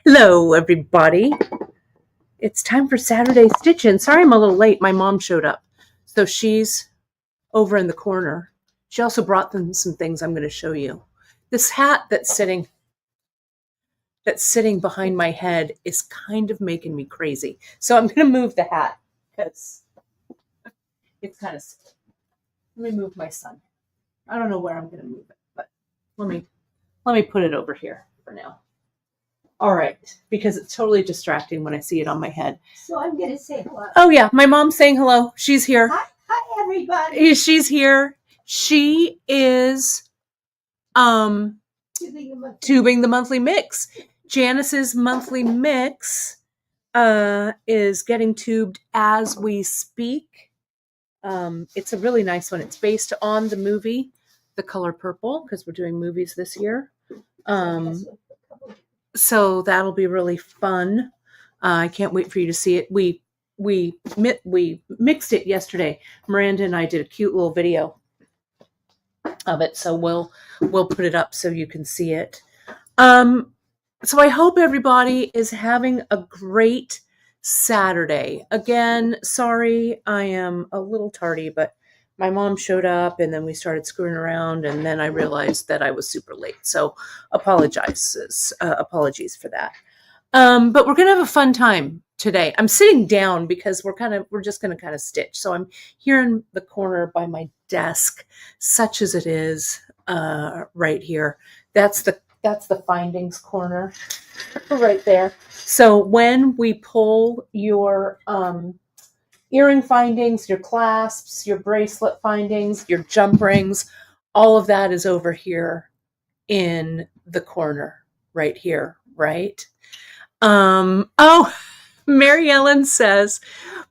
Hello, everybody. It's time for Saturday Stitchin'. Sorry I'm a little late. My mom showed up. So she's over in the corner. She also brought them some things I'm going to show you. This hat that's sitting behind my head is kind of making me crazy. So I'm going to move the hat because it's kind of silly. Let me move my son. I don't know where I'm going to move it, but let me put it over here for now. All right, because it's totally distracting when I see it on my head. So I'm going to say hello. Oh, yeah, my mom's saying hello. She's here. Hi, everybody. She's here. She is tubing the monthly mix. Janice's monthly mix is getting tubed as we speak. It's a really nice one. It's based on the movie The Color Purple, because we're doing movies this year. So that'll be really fun. I can't wait for you to see it. We mixed it yesterday. Miranda and I did a cute little video of it, so we'll put it up so you can see it. So I hope everybody is having a great Saturday. Again, sorry I am a little tardy, but my mom showed up and then we started screwing around and then I realized that I was super late. So apologies for that. But we're going to have a fun time today. I'm sitting down because we're just going to kind of stitch. So I'm here in the corner by my desk, such as it is, right here. That's the findings corner right there. So when we pull your, earring findings, your clasps, your bracelet findings, your jump rings, all of that is over here in the corner right here, right? Mary Ellen says,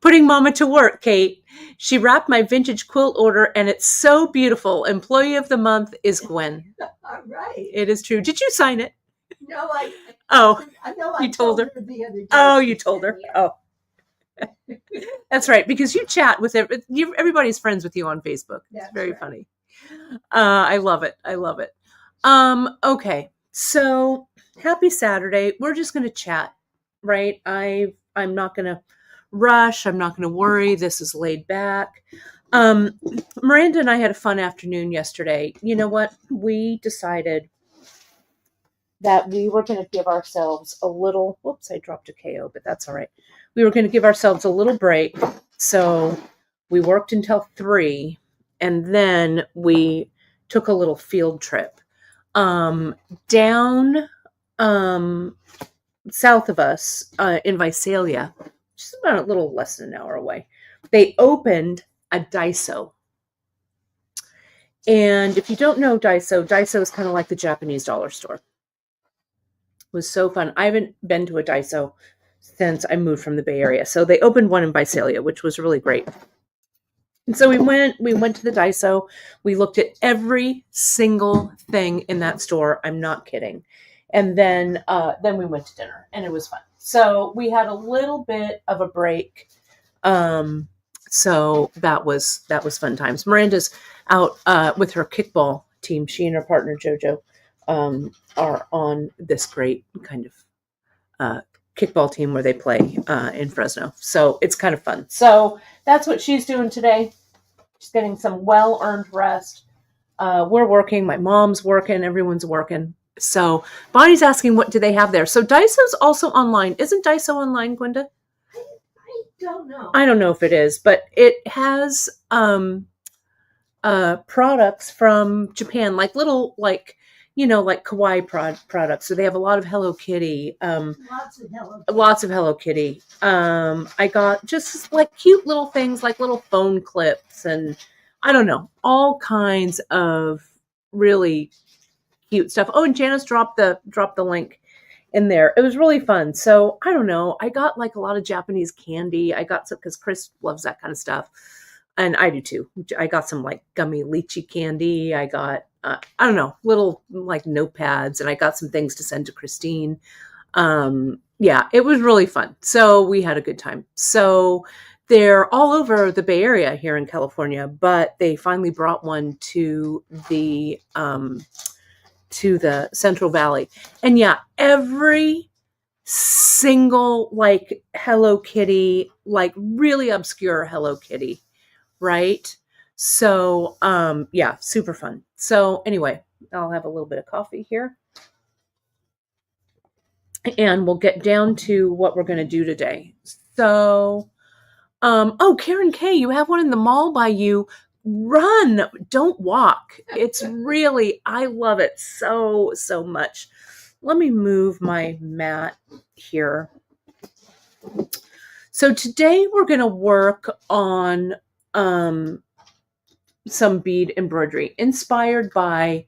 putting mama to work, Kate. She wrapped my vintage quilt order and it's so beautiful. Employee of the month is Gwen. All right. It is true. Did you sign it? No, you told her the other day. Oh, you told her. Yeah. Oh. That's right, because you chat with everybody's friends with you on Facebook. It's very funny. I love it. Okay, so happy Saturday. We're just going to chat, right? I'm not going to rush. I'm not going to worry. This is laid back. Miranda and I had a fun afternoon yesterday. You know what? We decided that we were going to give ourselves a little, whoops, I dropped a KO, but that's all right. We were going to give ourselves a little break. So we worked until 3, and then we took a little field trip down south of us in Visalia, just about a little less than an hour away. They opened a Daiso. And if you don't know Daiso is kind of like the Japanese dollar store. Was so fun. I haven't been to a Daiso since I moved from the Bay Area. So they opened one in Visalia, which was really great. And so we went to the Daiso. We looked at every single thing in that store. I'm not kidding. And then we went to dinner and it was fun. So we had a little bit of a break. So that was fun times. Miranda's out with her kickball team. She and her partner JoJo are on this great kind of kickball team where they play in Fresno. So it's kind of fun. So that's what she's doing today. She's getting some well-earned rest. We're working. My mom's working. Everyone's working. So Bonnie's asking, what do they have there? So Daiso's also online. Isn't Daiso online, Gwenda? I don't know. I don't know if it is, but it has products from Japan, like little, like kawaii products. So they have a lot of Hello Kitty. Lots of Hello Kitty. I got just like cute little things, like little phone clips, and I don't know, all kinds of really cute stuff. Oh, and Janice dropped the link in there. It was really fun. So I don't know. I got like a lot of Japanese candy. I got some because Chris loves that kind of stuff. And I do too. I got some like gummy lychee candy. I got, I don't know, little like notepads, and I got some things to send to Christine. Yeah, it was really fun. So we had a good time. So they're all over the Bay Area here in California, but they finally brought one to the Central Valley. And yeah, every single like Hello Kitty, like really obscure Hello Kitty, right? So yeah, super fun. So anyway, I'll have a little bit of coffee here and we'll get down to what we're going to do today. So oh, Karen K, you have one in the mall by you. Run, don't walk. It's really, I love it so, so much. Let me move my mat here. So today we're going to work on some bead embroidery inspired by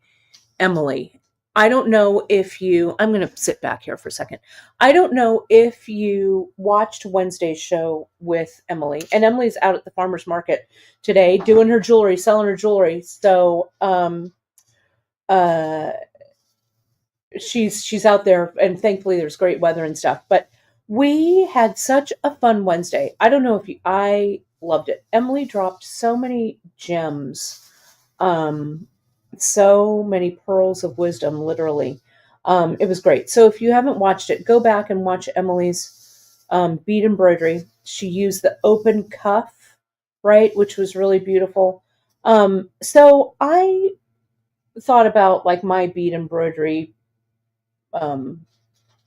Emily. I don't know if I'm going to sit back here for a second. I don't know if you watched Wednesday's show with Emily, and Emily's out at the farmer's market today doing her jewelry, selling her jewelry. So, she's out there, and thankfully there's great weather and stuff, but we had such a fun Wednesday. I don't know if I loved it. Emily dropped so many gems, so many pearls of wisdom, literally. It was great. So if you haven't watched it, go back and watch Emily's bead embroidery. She used the open cuff, right, which was really beautiful. So I thought about like my bead embroidery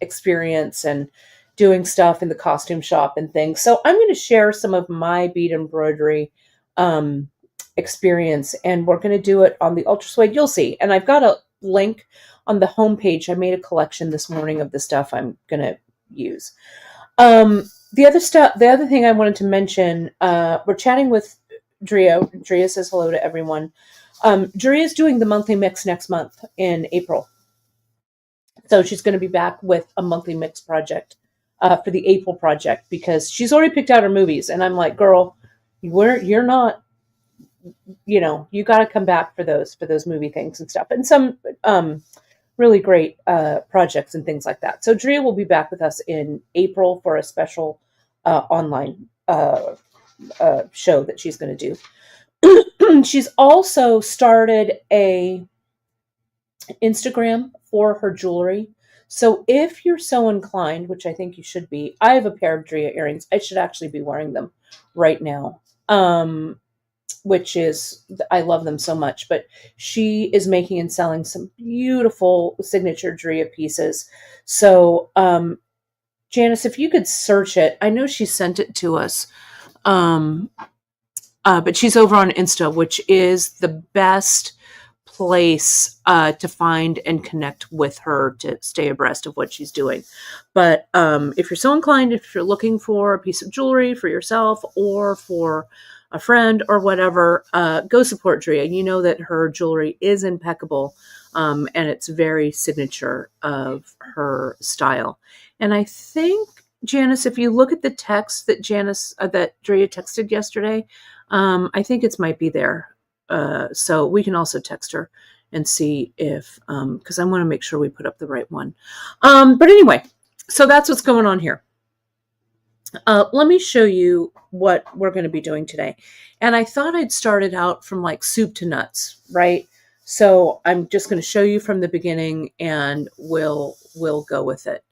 experience and doing stuff in the costume shop and things. So I'm going to share some of my bead embroidery experience, and we're going to do it on the Ultra Suede. You'll see. And I've got a link on the homepage. I made a collection this morning of the stuff I'm going to use. The other thing I wanted to mention, we're chatting with Drea. Drea says hello to everyone. Drea is doing the monthly mix next month in April. So she's going to be back with a monthly mix project for the April project, because she's already picked out her movies. And I'm like, girl, you're not, you got to come back for those movie things and stuff, and some really great projects and things like that. So Drea will be back with us in April for a special online show that she's going to do. She's also started a Instagram for her jewelry. So if you're so inclined, which I think you should be, I have a pair of Drea earrings. I should actually be wearing them right now. Which is, I love them so much, but she is making and selling some beautiful signature Drea pieces. So, Janice, if you could search it, I know she sent it to us. But she's over on Insta, which is the best place to find and connect with her to stay abreast of what she's doing. But if you're so inclined, if you're looking for a piece of jewelry for yourself or for a friend or whatever, go support Drea. You know that her jewelry is impeccable, and it's very signature of her style. And I think, Janice, if you look at the text that that Drea texted yesterday, I think it might be there. So we can also text her and see if, because I want to make sure we put up the right one. But anyway, so that's what's going on here. Let me show you what we're going to be doing today. And I thought I'd start it out from like soup to nuts, right? So I'm just going to show you from the beginning, and we'll go with it.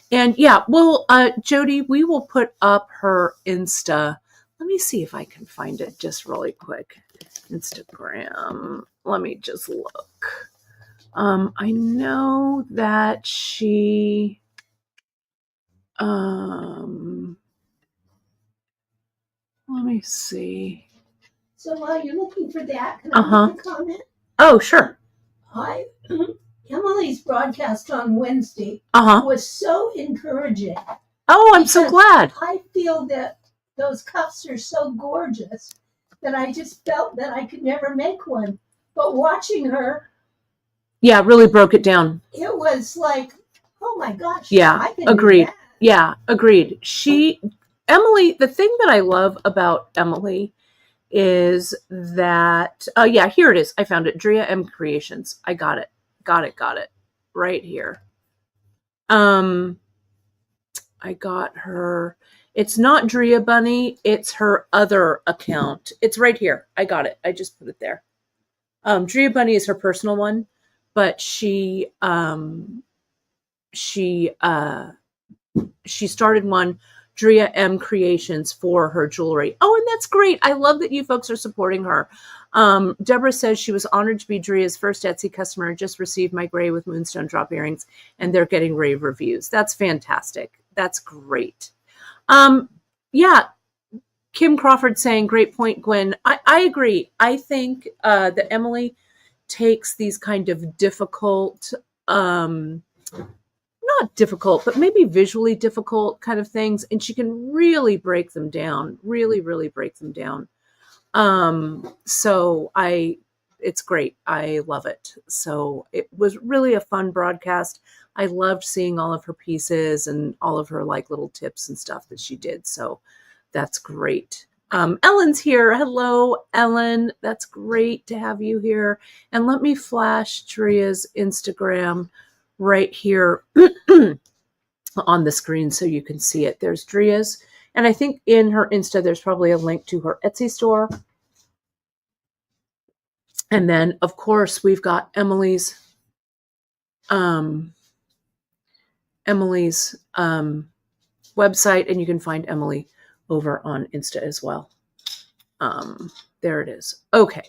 And yeah, Jody, we will put up her Insta. Let me see if I can find it just really quick. Instagram. Let me just look. I know that she, let me see. So while you're looking for that, can I make a comment? Oh, sure. Emily's broadcast on Wednesday was so encouraging. Oh, I'm so glad. I feel that those cuffs are so gorgeous that I just felt that I could never make one. But watching her, yeah, really broke it down. It was like, oh my gosh. Yeah, agreed. Yeah, agreed. Emily, the thing that I love about Emily is that, yeah, here it is. I found it. Drea M Creations. I got it. Got it. Right here. I got her. It's not Drea Bunny. It's her other account. It's right here. I got it. I just put it there. Drea Bunny is her personal one, but she she started one, Drea M Creations, for her jewelry. Oh, and that's great. I love that you folks are supporting her. Deborah says she was honored to be Drea's first Etsy customer and just received my gray with moonstone drop earrings, and they're getting rave reviews. That's fantastic. That's great. Yeah, Kim Crawford saying, great point, Gwen. I agree. I think that Emily takes these kind of difficult, not difficult, but maybe visually difficult kind of things, and she can really break them down, really, really break them down. So it's great. I love it. So it was really a fun broadcast. I loved seeing all of her pieces and all of her like little tips and stuff that she did. So that's great. Ellen's here. Hello, Ellen. That's great to have you here. And let me flash Drea's Instagram right here on the screen so you can see it. There's Drea's. And I think in her Insta, there's probably a link to her Etsy store. And then, of course, we've got Emily's website, and you can find Emily over on Insta as well. There it is. Okay.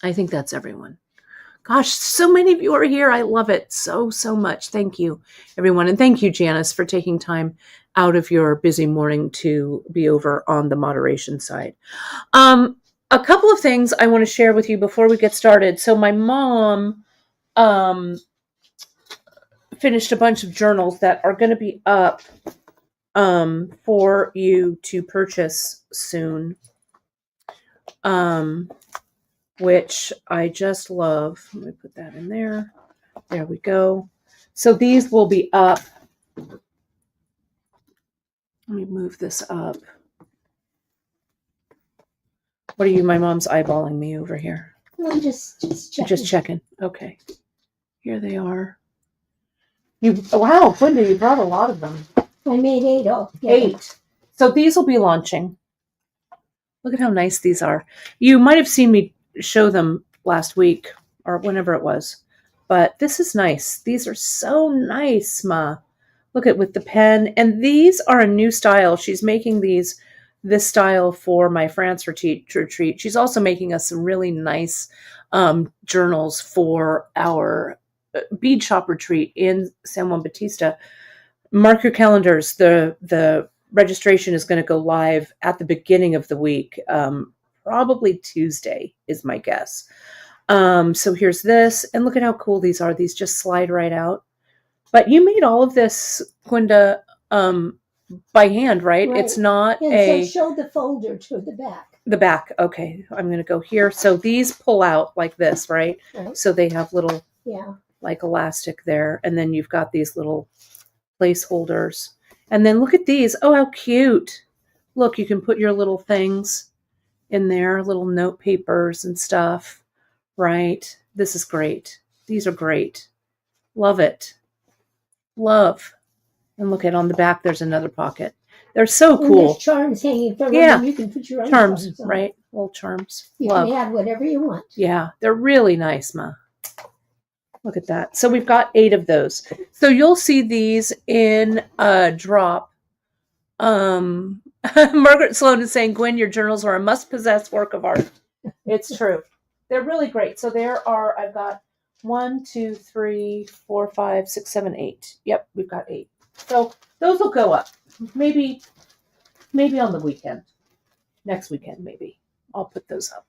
I think that's everyone. Gosh, so many of you are here. I love it so much. Thank you, everyone. And thank you, Janice, for taking time out of your busy morning to be over on the moderation side. A couple of things I want to share with you before we get started. So my mom finished a bunch of journals that are going to be up for you to purchase soon, which I just love. Let me put that in there. There we go. So these will be up. Let me move this up. What are you? My mom's eyeballing me over here. I'm just checking. Just checking. Okay. Here they are. Wow, Linda, you brought a lot of them. I made 8. Oh, yeah. 8. So these will be launching. Look at how nice these are. You might have seen me show them last week or whenever it was, but this is nice. These are so nice, Ma. Look at with the pen, and these are a new style. She's making this style for my France retreat. She's also making us some really nice journals for our bead shop retreat in San Juan Bautista. Mark your calendars. The registration is going to go live at the beginning of the week. Probably Tuesday is my guess. So here's this, and look at how cool these are. These just slide right out. But you made all of this, Gwenda, by hand, right? It's not so show the folder to the back. The back. Okay, I'm going to go here. So these pull out like this, right? So they have little, like elastic there, and then you've got these little placeholders. And then look at these. Oh, how cute! Look, you can put your little things in there, little note papers and stuff, right? This is great. These are great. Love it. Love. And look at on the back, there's another pocket. They're so cool. And there's charms hanging from them. You can put your own charms on. Right? Little charms. You can add whatever you want. Yeah, they're really nice, Ma. Look at that. So we've got 8 of those. So you'll see these in a drop. Margaret Sloan is saying, Gwen, your journals are a must-possess work of art. It's true. They're really great. So I've got 1, 2, 3, 4, 5, 6, 7, 8. Yep, we've got 8. So those will go up. Maybe on the weekend. Next weekend, maybe. I'll put those up.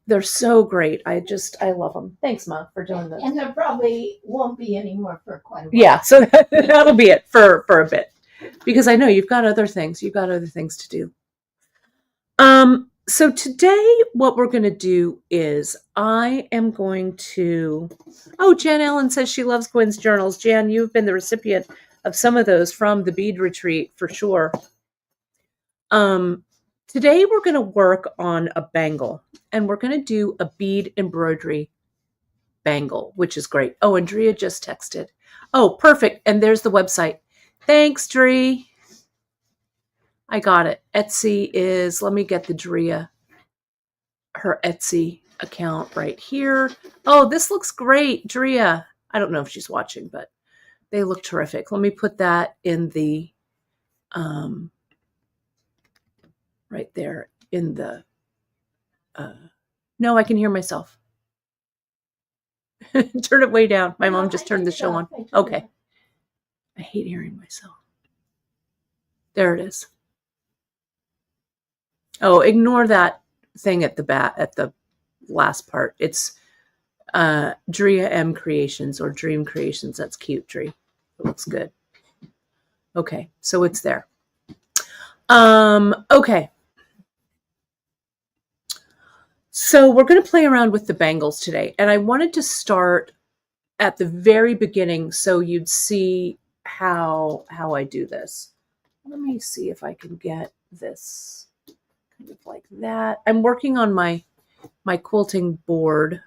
They're so great. I love them. Thanks, Ma, for doing this. And there probably won't be any more for quite a while. Yeah, so that'll be it for a bit. Because I know you've got other things. You've got other things to do. So today what we're going to do is I am going to... Oh, Jan Ellen says she loves Gwen's journals. Jan, you've been the recipient of some of those from the bead retreat for sure. Today we're going to work on a bangle, and we're going to do a bead embroidery bangle, which is great. Oh, and Drea just texted. Oh, perfect. And there's the website. Thanks, Drea. I got it. Etsy is, let me get the Drea, her Etsy account right here. Oh, this looks great, Drea. I don't know if she's watching, but They look terrific. Let me put that in the, right there in the, no, I can hear myself. Turn it way down. My mom just turned the show on. Okay. I hate hearing myself. There it is. Oh, ignore that thing at the last part. It's Drea M Creations or Dream Creations. That's cute, Drea. It looks good. Okay, so it's there. Okay. So we're going to play around with the bangles today. And I wanted to start at the very beginning so you'd see how I do this. Let me see if I can get this kind of like that. I'm working on my quilting board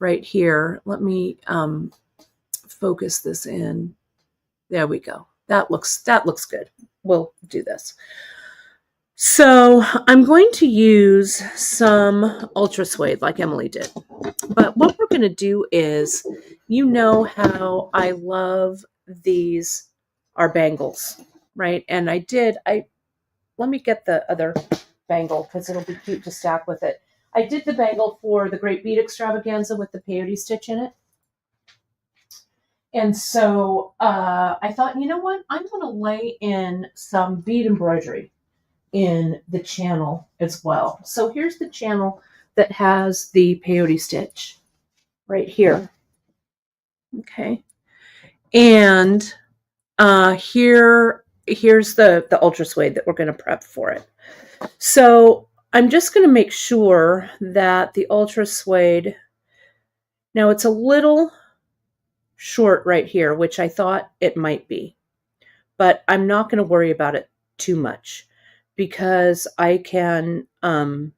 right here. Let me focus this in. There we go. That looks good. We'll do this. So I'm going to use some ultra suede like Emily did. But what we're going to do is, you know how I love these are bangles, right? And let me get the other bangle because it'll be cute to stack with it. I did the bangle for the Great Bead Extravaganza with the peyote stitch in it. And so I thought, you know what? I'm going to lay in some bead embroidery in the channel as well. So here's the channel that has the peyote stitch right here. Okay. And here's the ultra suede that we're going to prep for it. So I'm just going to make sure that the ultra suede, now it's a little short right here, which I thought it might be, but I'm not going to worry about it too much because I can also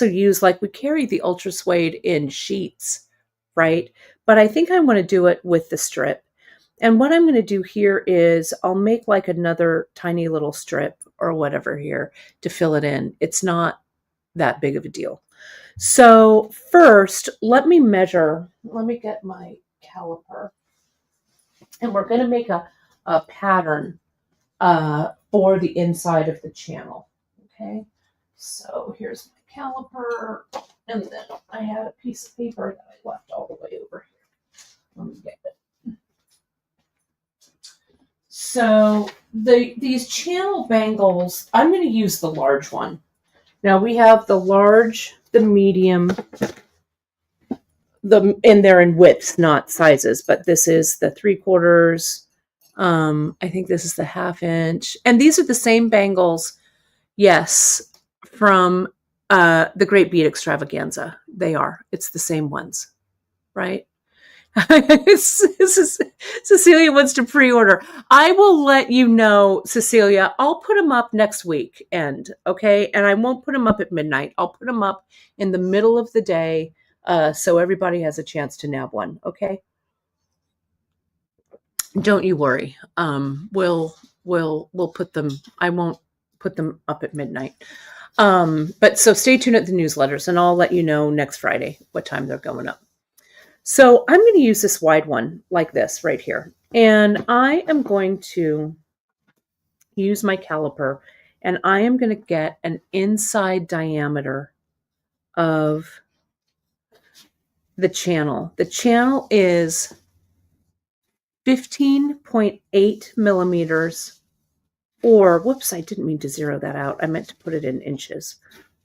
use, like, we carry the ultra suede in sheets, right? But I think I want to do it with the strip. And what I'm going to do here is I'll make like another tiny little strip or whatever here to fill it in. It's not that big of a deal. So first, let me measure. Let me get my caliper. And we're going to make a pattern for the inside of the channel. Okay. So here's my caliper. And then I had a piece of paper that I left all the way over here. Let me get it. So these channel bangles, I'm going to use the large one. Now we have the large, the medium, and they're in widths, not sizes, but this is the 3/4. I think this is the 1/2 inch. And these are the same bangles, yes, from the Great Bead Extravaganza. They are. It's the same ones, right? Cecilia wants to pre-order. I will let you know, Cecilia. I'll put them up next weekend, okay? And I won't put them up at midnight. I'll put them up in the middle of the day, so everybody has a chance to nab one, okay? Don't you worry. We'll put them. I won't put them up at midnight. But so stay tuned at the newsletters, and I'll let you know next Friday what time they're going up. So I'm going to use this wide one like this right here. And I am going to use my caliper and I am going to get an inside diameter of the channel. The channel is 15.8 millimeters, or whoops, I didn't mean to zero that out. I meant to put it in inches.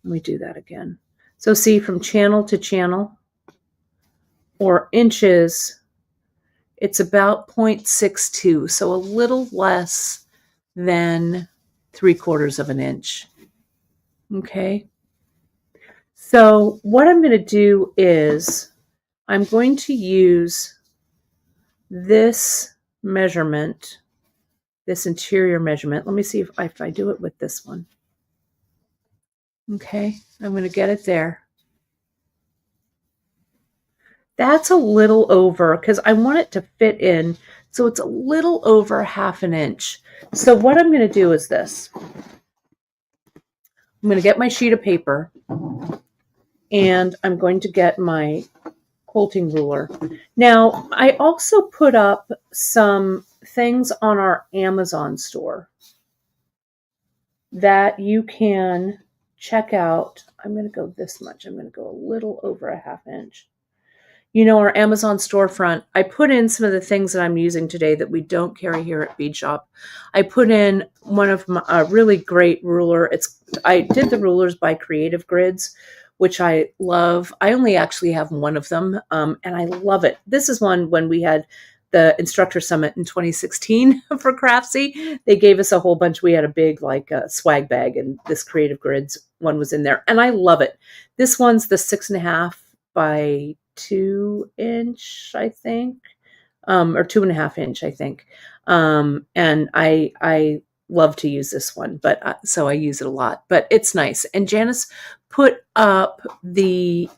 Let me do that again. So see, from channel to channel, or inches, it's about 0.62, so a little less than 3/4 of an inch. Okay. So what I'm going to do is I'm going to use this measurement, this interior measurement. Let me see if I do it with this one. Okay. I'm going to get it there. That's a little over because I want it to fit in. So it's a little over 1/2 inch. So what I'm going to do is this. I'm going to get my sheet of paper and I'm going to get my quilting ruler. Now, I also put up some things on our Amazon store that you can check out. I'm going to go this much. I'm going to go a little over a half inch. You know, our Amazon storefront, I put in some of the things that I'm using today that we don't carry here at Bead Shop. I put in one of my a really great ruler. I did the rulers by Creative Grids, which I love. I only actually have one of them, and I love it. This is one when we had the instructor summit in 2016 for Craftsy. They gave us a whole bunch. We had a big swag bag, and this Creative Grids one was in there, and I love it. This one's the 6.5 by 2 inch, I think, or 2.5 inch, I think. And I love to use this one, but so I use it a lot. But it's nice. And Janice put up the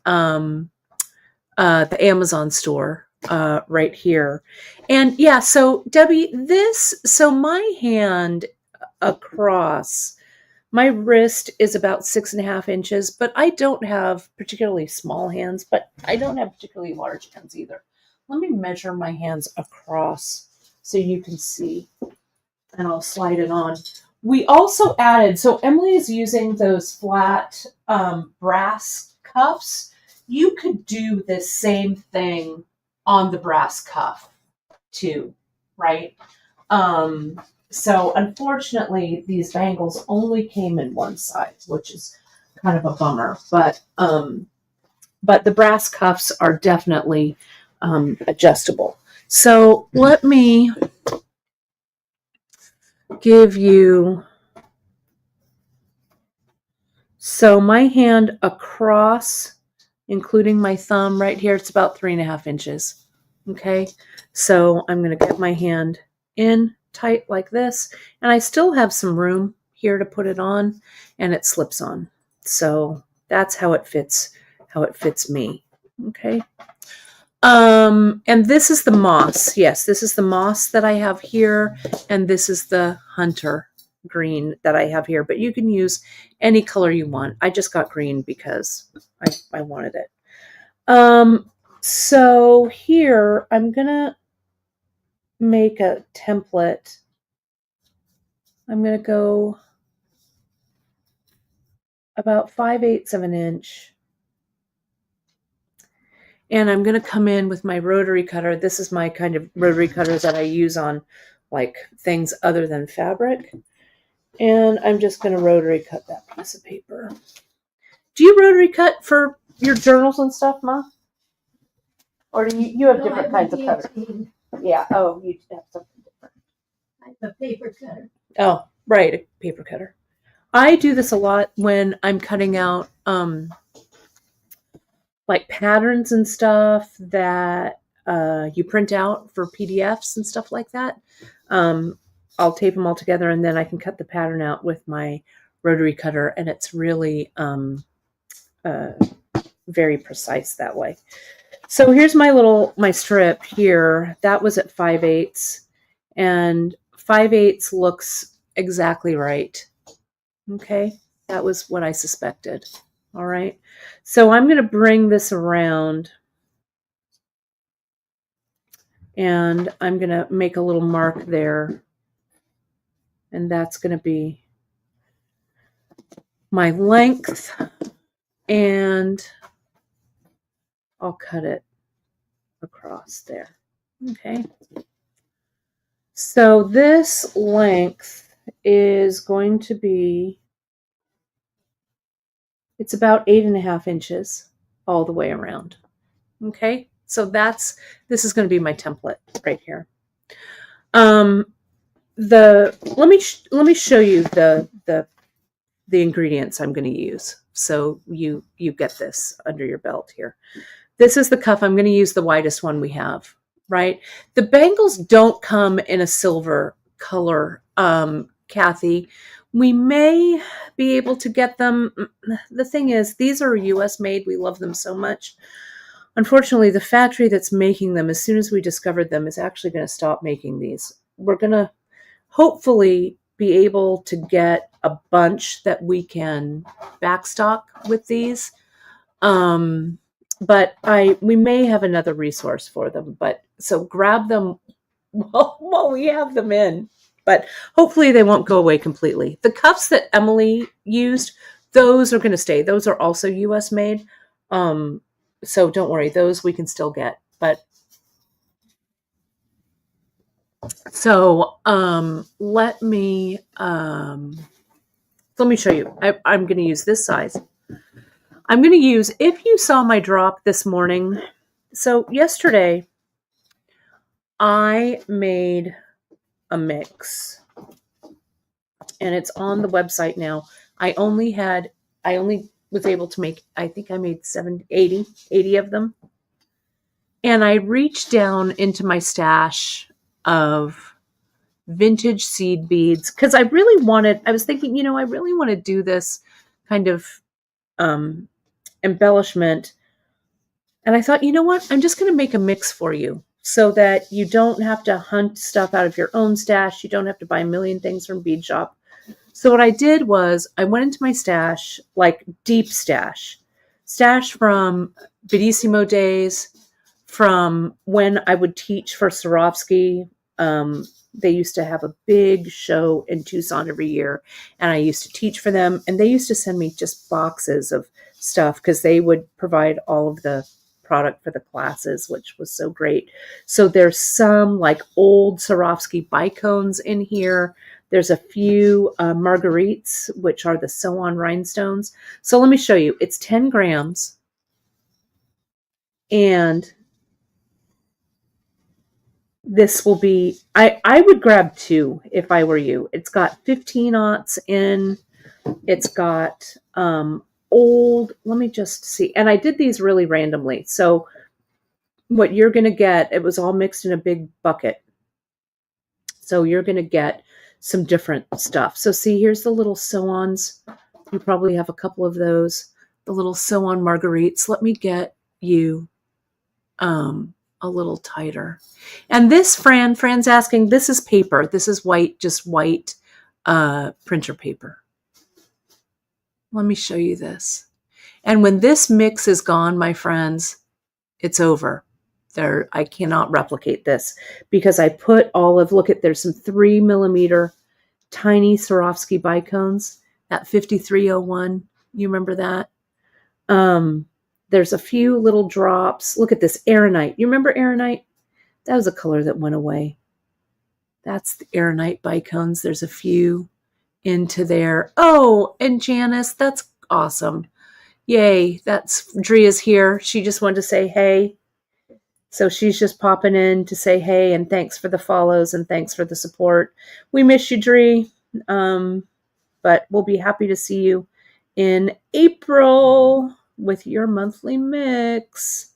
Amazon store right here, and yeah. So Debbie, so my hand across. My wrist is about 6.5 inches, but I don't have particularly small hands, but I don't have particularly large hands either. Let me measure my hands across so you can see, and I'll slide it on. We also added, so Emily is using those flat brass cuffs. You could do this same thing on the brass cuff too, right? So unfortunately, these bangles only came in one size, which is kind of a bummer. But the brass cuffs are definitely adjustable. So let me give you. So my hand across, including my thumb right here, it's about 3.5 inches. Okay, so I'm going to get my hand in tight like this, and I still have some room here to put it on, and it slips on. So that's how it fits me. Okay. And this is the moss. Yes, this is the moss that I have here, and this is the hunter green that I have here, but you can use any color you want. I just got green because I wanted it. So here I'm gonna make a template. I'm going to go about 5/8 of an inch. And I'm going to come in with my rotary cutter. This is my kind of rotary cutter that I use on like things other than fabric. And I'm just going to rotary cut that piece of paper. Do you rotary cut for your journals and stuff, Ma? Or do you have different kinds of cutters? Yeah. Oh, you have something different. I have a paper cutter. Oh, right, a paper cutter. I do this a lot when I'm cutting out like patterns and stuff that you print out for PDFs and stuff like that. I'll tape them all together, and then I can cut the pattern out with my rotary cutter, and it's really very precise that way. So here's my strip here. That was at 5/8, and 5/8 looks exactly right. Okay, that was what I suspected. All right, so I'm going to bring this around, and I'm going to make a little mark there, and that's going to be my length, and I'll cut it across there. Okay, so this length is going to be, it's about 8.5 inches all the way around. Okay, so this is going to be my template right here. Let me show you the ingredients I'm going to use, so you get this under your belt here. This is the cuff. I'm going to use the widest one we have, right? The bangles don't come in a silver color, Kathy. We may be able to get them. The thing is, these are US made. We love them so much. Unfortunately, the factory that's making them, as soon as we discovered them, is actually going to stop making these. We're going to hopefully be able to get a bunch that we can backstock with these. but we may have another resource for them. But so grab them while we have them in. But hopefully they won't go away completely. The cuffs that Emily used, those are going to stay. Those are also U.S. made. So don't worry, those we can still get. But so let me show you. I'm going to use this size. I'm going to use, if you saw my drop this morning, so yesterday I made a mix and it's on the website now. I only was able to make, I think I made 80 of them. And I reached down into my stash of vintage seed beads because I was thinking, I really want to do this kind of embellishment. And I thought, you know what? I'm just going to make a mix for you so that you don't have to hunt stuff out of your own stash. You don't have to buy a million things from Bead Shop. So what I did was I went into my stash, like deep stash from Bedissimo days, from when I would teach for Swarovski. They used to have a big show in Tucson every year, and I used to teach for them. And they used to send me just boxes of stuff because they would provide all of the product for the classes, which was so great. So there's some like old Swarovski bicones in here. There's a few marguerites, which are the sew-on rhinestones. So let me show you. It's 10 grams. And this will be, I would grab 2 if I were you. It's got 15-aughts in. It's got old, let me just see. And I did these really randomly. So what you're going to get, it was all mixed in a big bucket. So you're going to get some different stuff. So see, here's the little sew-ons. You probably have a couple of those. The little sew-on marguerites. Let me get you a little tighter. And this, Fran's asking, this is paper. This is white, just white printer paper. Let me show you this. And when this mix is gone, my friends, it's over. I cannot replicate this because I put there's some 3mm tiny Swarovski bicones, that 5301. You remember that? There's a few little drops. Look at this Aeronite. You remember Aeronite? That was a color that went away. That's the Aeronite bicones. There's a few into there. Oh, and Janice, that's awesome. Yay, that's Dria's here. She just wanted to say hey. So she's just popping in to say hey and thanks for the follows and thanks for the support. We miss you, Dri. But we'll be happy to see you in April with your monthly mix.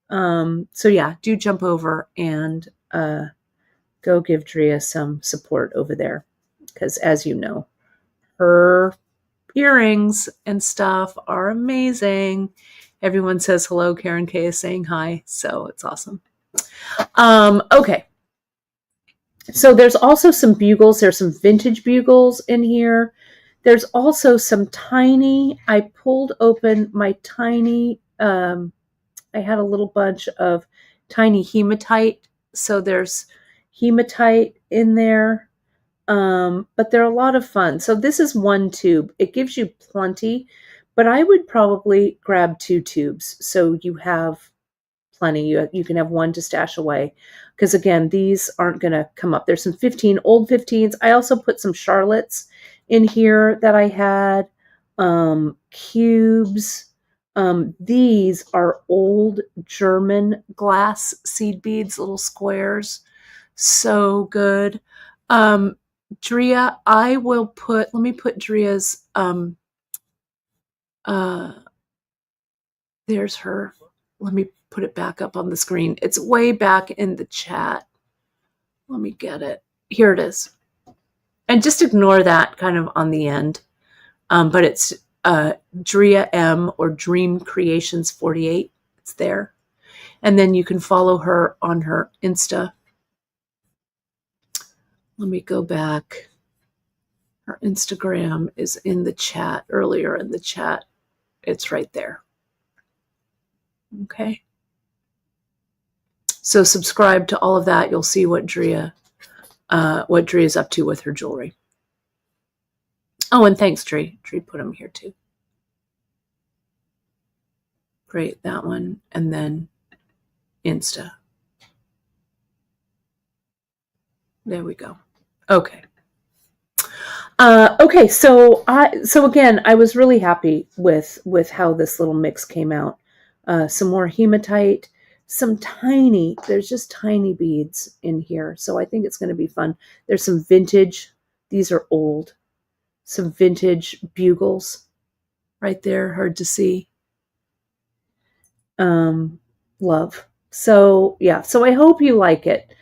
So yeah, do jump over and go give Dria some support over there. Because as you know, her earrings and stuff are amazing. Everyone says hello. Karen K is saying hi. So it's awesome. Okay. So there's also some bugles. There's some vintage bugles in here. There's also some tiny, I pulled open my tiny, I had a little bunch of tiny hematite. So there's hematite in there. But they're a lot of fun. So this is 1 tube. It gives you plenty, but I would probably grab 2 tubes. So you have plenty. You can have 1 to stash away. Because again, these aren't going to come up. There's some old 15s. I also put some Charlottes in here that I had. Cubes. These are old German glass seed beads, little squares. So good. Dria, let me put Dria's, there's her. Let me put it back up on the screen. It's way back in the chat. Let me get it. Here it is. And just ignore that kind of on the end. But it's Dria M or Dream Creations 48. It's there. And then you can follow her on her Insta. Let me go back. Her Instagram is in the chat, earlier in the chat. It's right there. Okay. So subscribe to all of that. You'll see what Drea is up to with her jewelry. Oh, and thanks, Dree. Dree put them here too. Great, that one, and then Insta. There we go. Okay. Okay, so again, I was really happy with how this little mix came out. Some more hematite, there's just tiny beads in here, so I think it's going to be fun. There's some vintage, these are old, some vintage bugles right there, hard to see. Love. So yeah, so I hope you like it.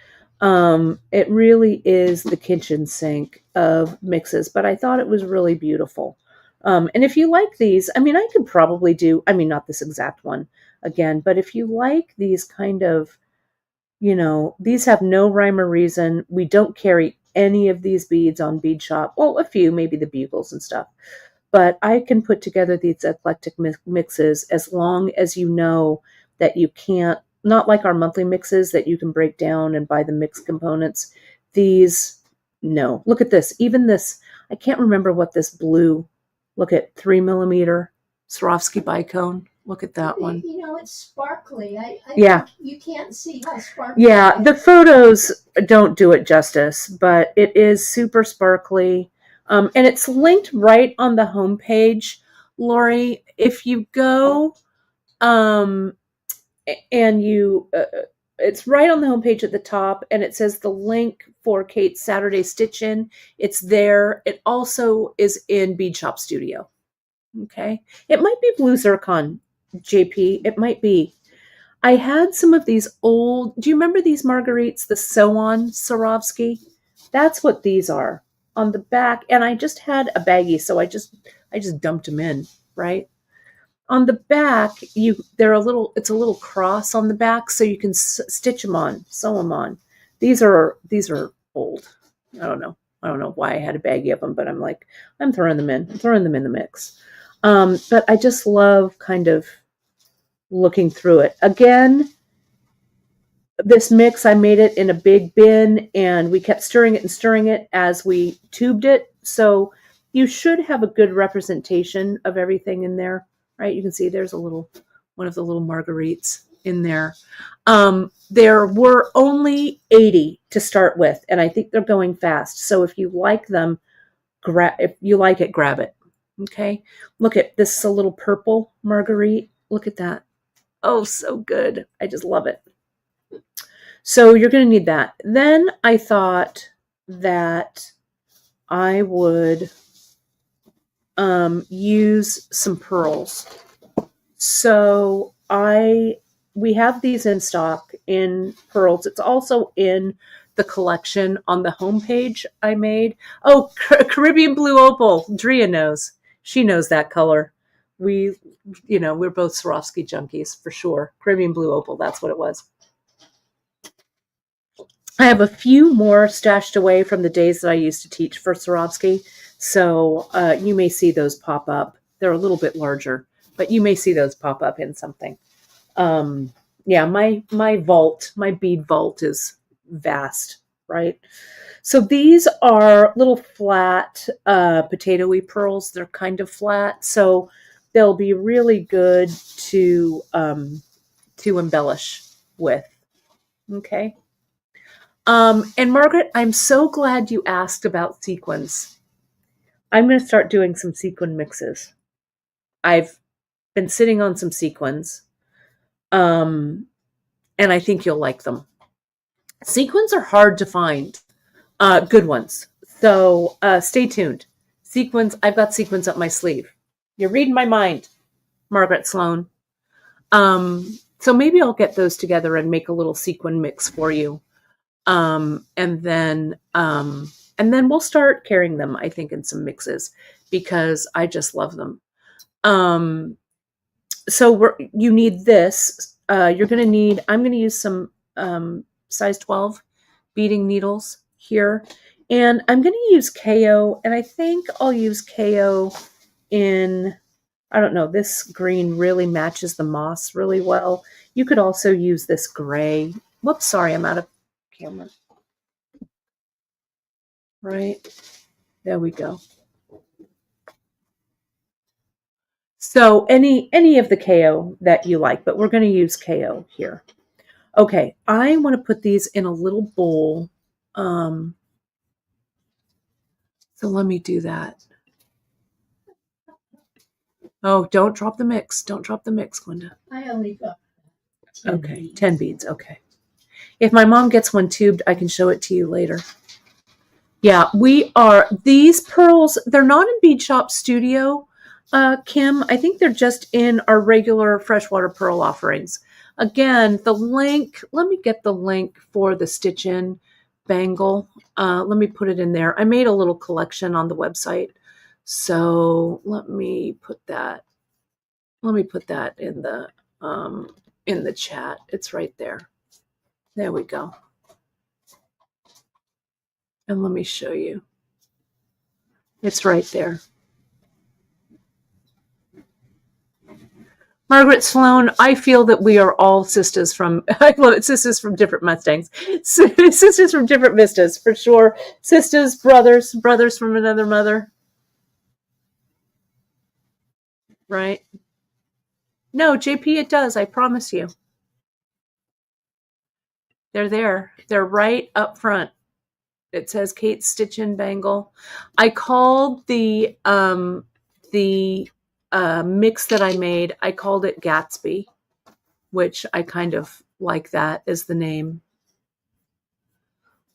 It really is the kitchen sink of mixes, but I thought it was really beautiful. And if you like these, I mean, I could probably do, I mean, not this exact one again, but if you like these kind of, these have no rhyme or reason. We don't carry any of these beads on Bead Shop. Well, a few, maybe the bugles and stuff. But I can put together these eclectic mixes as long as you know that you can't, not like our monthly mixes that you can break down and buy the mixed components. These, no. Look at this. Even this, I can't remember what this blue, look at 3mm Swarovski bicone. Look at that one. It's sparkly. Yeah. You can't see how sparkly. Yeah, the photos don't do it justice, but it is super sparkly. And it's linked right on the homepage, Lori. If you go and it's right on the homepage at the top, and it says the link for Kate's Saturday Stitch-In. It's there. It also is in Bead Shop Studio. Okay. It might be blue zircon, JP. It might be. I had some of these old, do you remember these marguerites, the sew-on Swarovski? That's what these are on the back. And I just had a baggie, so I just dumped them in, right? On the back, it's a little cross on the back, so you can stitch them on, sew them on. These are old. I don't know why I had a baggie of them, but I'm like, I'm throwing them in the mix. But I just love kind of looking through it. Again, this mix, I made it in a big bin, and we kept stirring it as we tubed it. So you should have a good representation of everything in there, right? You can see there's one of the little marguerites in there. There were only 80 to start with, and I think they're going fast. So if you like them, if you like it, grab it. Okay. Look at this, is a little purple marguerite. Look at that. Oh, so good. I just love it. So you're going to need that. Then I thought that I would use some pearls. So we have these in stock in pearls. It's also in the collection on the homepage I made. Oh, Caribbean Blue Opal. Drea knows. She knows that color. We're both Swarovski junkies for sure. Caribbean Blue Opal, that's what it was. I have a few more stashed away from the days that I used to teach for Swarovski. So you may see those pop up. They're a little bit larger, but you may see those pop up in something. Yeah, my bead vault is vast, right? So these are little flat potato-y pearls. They're kind of flat, so they'll be really good to embellish with. Okay. And Margaret, I'm so glad you asked about sequins. I'm going to start doing some sequin mixes. I've been sitting on some sequins, and I think you'll like them. Sequins are hard to find, good ones. So stay tuned. Sequins, I've got sequins up my sleeve. You're reading my mind, Margaret Sloan. So maybe I'll get those together and make a little sequin mix for you. And then we'll start carrying them, I think, in some mixes because I just love them. So you need this. I'm going to use some size 12 beading needles here. And I'm going to use KO, and I think I'll use KO in, I don't know, this green really matches the moss really well. You could also use this gray. Whoops, sorry, I'm out of camera. Right, there we go. So any of the KO that you like, but we're going to use KO here. Okay, I want to put these in a little bowl. So let me do that. Oh, don't drop the mix. Don't drop the mix, Glenda. I only got 10 Okay, beads. 10 beads. Okay. If my mom gets one tubed, I can show it to you later. Yeah, these pearls, they're not in Bead Shop Studio, Kim. I think they're just in our regular freshwater pearl offerings. Again, the link, let me get the link for the Stitch In bangle. Let me put it in there. I made a little collection on the website. So let me put that in the chat. It's right there. There we go. And let me show you. It's right there. Margaret Sloan, I feel that we are all sisters from, I love it, sisters from different Mustangs. Sisters from different vistas, for sure. Sisters, brothers from another mother. Right? No, JP, it does, I promise you. They're there. They're right up front. It says Kate's Stitch In bangle. I called the mix that I made, I called it Gatsby, which I kind of like that as the name.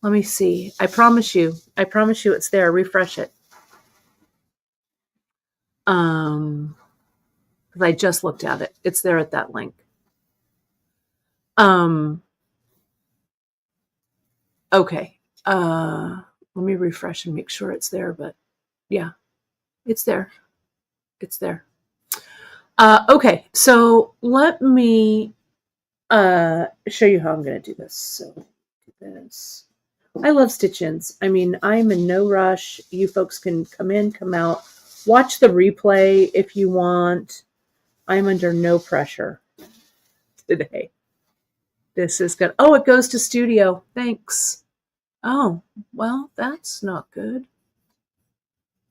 Let me see. I promise you it's there. Refresh it. Because I just looked at it. It's there at that link. Okay. Let me refresh and make sure it's there, but yeah, it's there. It's there. Okay, so let me show you how I'm going to do this. So do this. I love stitch-ins. I mean, I'm in no rush. You folks can come in, come out, watch the replay if you want. I'm under no pressure today. This is good. Oh, it goes to studio. Thanks. Oh, well, that's not good.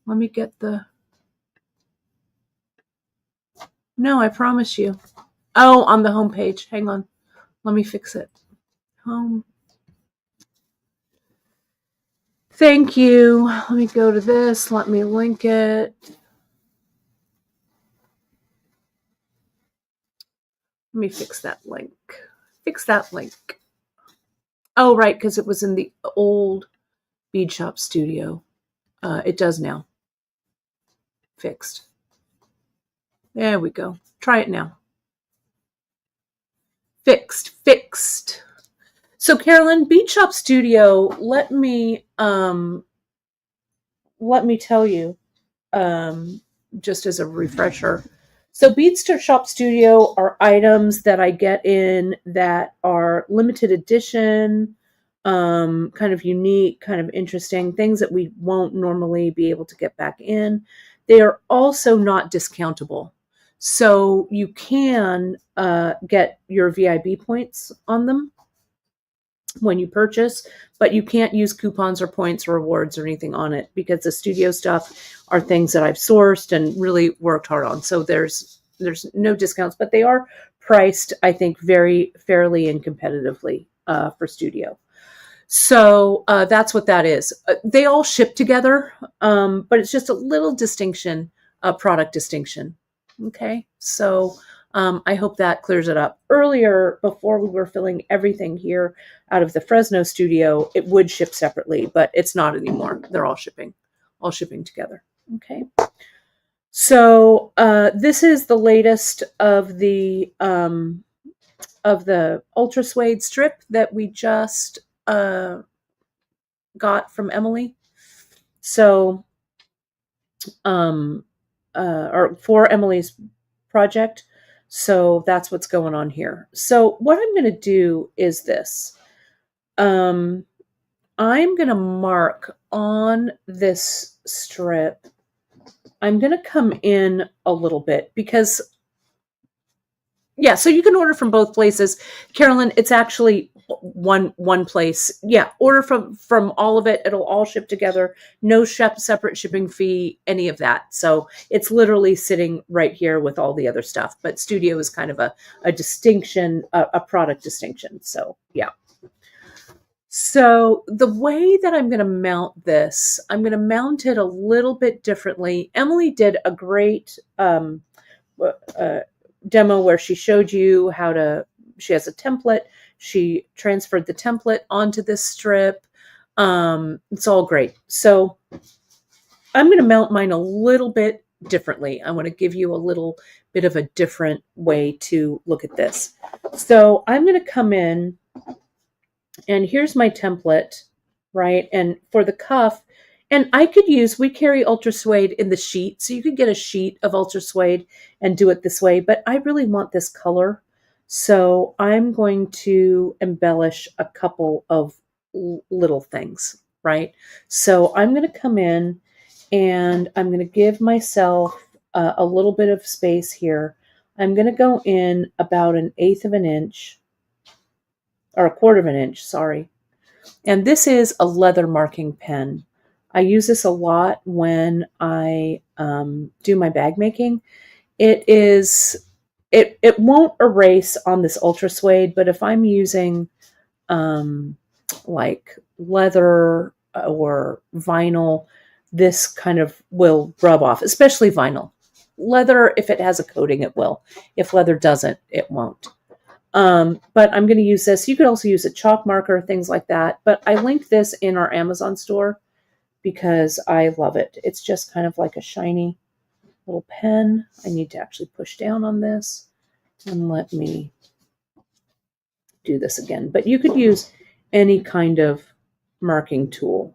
Let me get the... No, I promise you. Oh, on the home page. Hang on. Let me fix it. Home. Thank you. Let me go to this. Let me link it. Let me fix that link. Fix that link. Oh, right, because it was in the old Bead Shop Studio. It does now. Fixed. There we go. Try it now. Fixed. So Carolyn, Bead Shop Studio, let me tell you, just as a refresher. So Bead Shop Studio are items that I get in that are limited edition, kind of unique, kind of interesting, things that we won't normally be able to get back in. They are also not discountable. So you can get your VIB points on them when you purchase, but you can't use coupons or points or rewards or anything on it because the studio stuff are things that I've sourced and really worked hard on. So there's no discounts, but they are priced, I think, very fairly and competitively for studio. So that's what that is. They all ship together, but it's just a little distinction, product distinction. Okay, so I hope that clears it up. Earlier, before we were filling everything here out of the Fresno studio, it would ship separately, but it's not anymore. They're all shipping together. Okay. So this is the latest of the ultra suede strip that we just got from Emily. So, or for Emily's project. So that's what's going on here. So what I'm going to do is this. I'm going to mark on this strip I'm going to come in a little bit because, yeah, so you can order from both places. Carolyn, it's actually one place. Yeah, order from all of it. It'll all ship together. No separate shipping fee, any of that. So it's literally sitting right here with all the other stuff. But Studio is kind of a distinction, a product distinction. So yeah. So the way that I'm going to mount this, I'm going to mount it a little bit differently. Emily did a great demo where she showed you how to, she has a template. She transferred the template onto this strip. It's all great. So I'm going to mount mine a little bit differently. I want to give you a little bit of a different way to look at this. So I'm going to come in, and here's my template, right? And for the cuff, and I could use, we carry ultra suede in the sheet, so you could get a sheet of ultra suede and do it this way, but I really want this color. So I'm going to embellish a couple of little things, right? So I'm going to come in and I'm going to give myself a little bit of space here. I'm going to go in about 1/8 of an inch, or 1/4 of an inch, sorry. And this is a leather marking pen. I use this a lot when I do my bag making. It won't erase on this ultra suede, but if I'm using like leather or vinyl, this kind of will rub off, especially vinyl. Leather, if it has a coating, it will. If leather doesn't, it won't. But I'm going to use this. You could also use a chalk marker, things like that. But I linked this in our Amazon store because I love it. It's just kind of like a shiny little pen. I need to actually push down on this and let me do this again. But you could use any kind of marking tool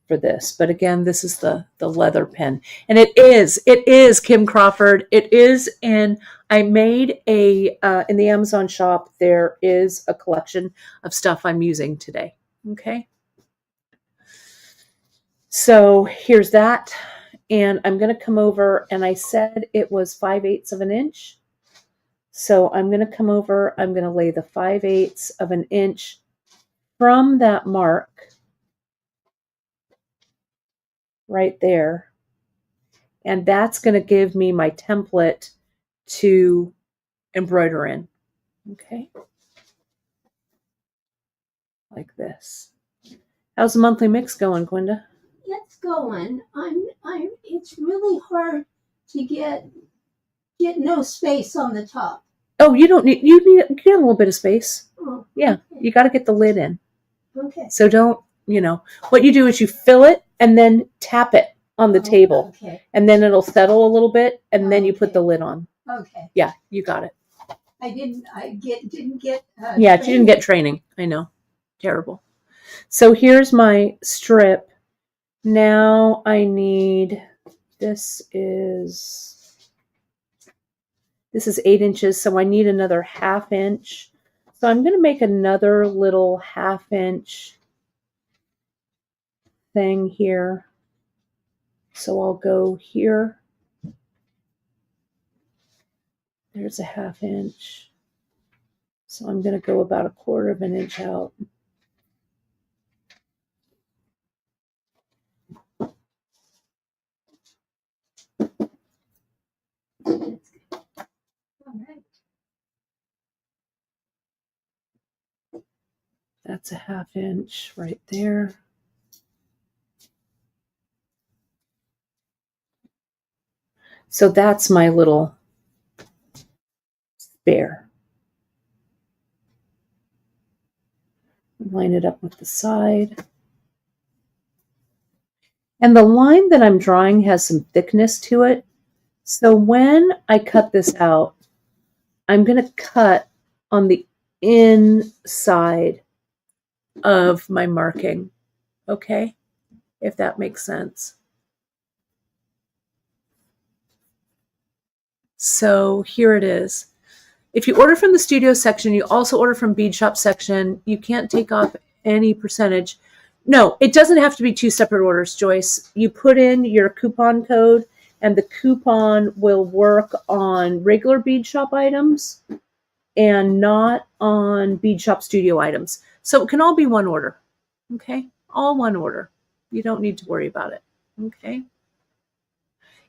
for this. But again, this is the leather pen. And it is Kim Crawford. It is, and I made a, in the Amazon shop, there is a collection of stuff I'm using today. Okay. So here's that. And I'm going to come over, and I said it was 5/8 of an inch. So I'm going to come over, I'm going to lay the 5/8 of an inch from that mark right there. And that's going to give me my template to embroider in. Okay. Like this. How's the monthly mix going, Gwenda? It's going. It's really hard to get no space on the top. Oh, you need a little bit of space. Oh, yeah. Okay. You got to get the lid in. Okay. So don't, what you do is you fill it and then tap it on the table. Okay. And then it'll settle a little bit, and then you put the lid on. Okay. Yeah, you got it. I didn't get. Yeah, you didn't get training. I know. Terrible. So here's my strip. Now I need, this is 8 inches, so I need another 1/2 inch. So I'm going to make another little 1/2 inch thing here. So I'll go here. There's a 1/2 inch. So I'm going to go about 1/4 of an inch out. All right. That's a 1/2 inch right there. So that's my little spare. Line it up with the side. And the line that I'm drawing has some thickness to it. So when I cut this out, I'm going to cut on the inside of my marking. Okay? If that makes sense. So here it is. If you order from the studio section, you also order from bead shop section, you can't take off any percentage. No, it doesn't have to be 2 separate orders, Joyce. You put in your coupon code and the coupon will work on regular bead shop items and not on Bead Shop Studio items. So it can all be one order. Okay? All one order. You don't need to worry about it. Okay?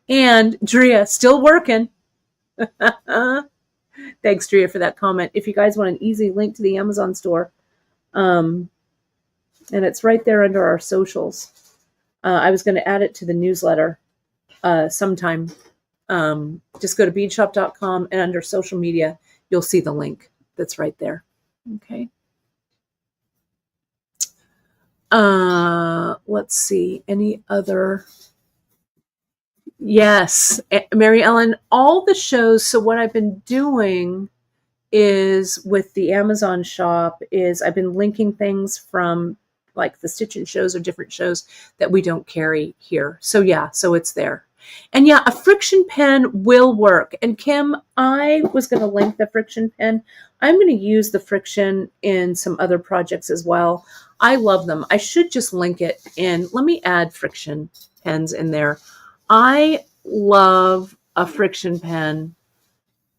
And Drea, still working. Thanks, Drea, for that comment. If you guys want an easy link to the Amazon store, and it's right there under our socials. I was going to add it to the newsletter sometime. Just go to beadshop.com and under social media, you'll see the link that's right there. Okay. Let's see. Any other? Yes, Mary Ellen, all the shows. So what I've been doing is with the Amazon shop is I've been linking things from like the Stitch and shows or different shows that we don't carry here. So yeah, so it's there. And yeah, a friction pen will work. And Kim, I was going to link the friction pen. I'm going to use the friction in some other projects as well. I love them. I should just link it in. Let me add friction pens in there. I love a friction pen.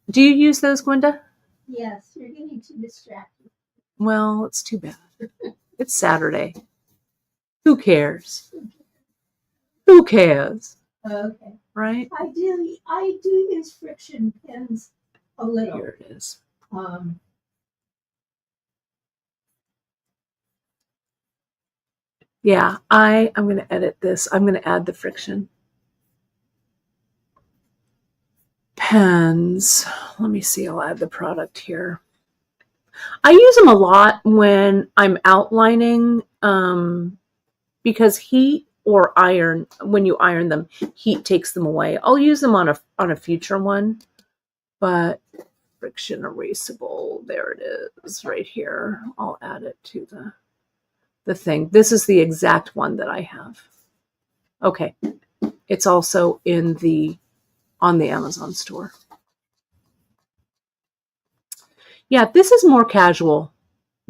Do you use those, Gwenda? Yes, you're getting too distracted. Well, it's too bad. It's Saturday. Who cares? Who cares? Okay. Right? I do use friction pens a little. Here it is. Yeah, I'm going to edit this. I'm going to add the friction pens. Let me see. I'll add the product here. I use them a lot when I'm outlining because heat or iron, when you iron them, heat takes them away. I'll use them on a future one, but friction erasable. There it is right here. I'll add it to the thing. This is the exact one that I have. Okay. It's also on the Amazon store. Yeah, this is more casual,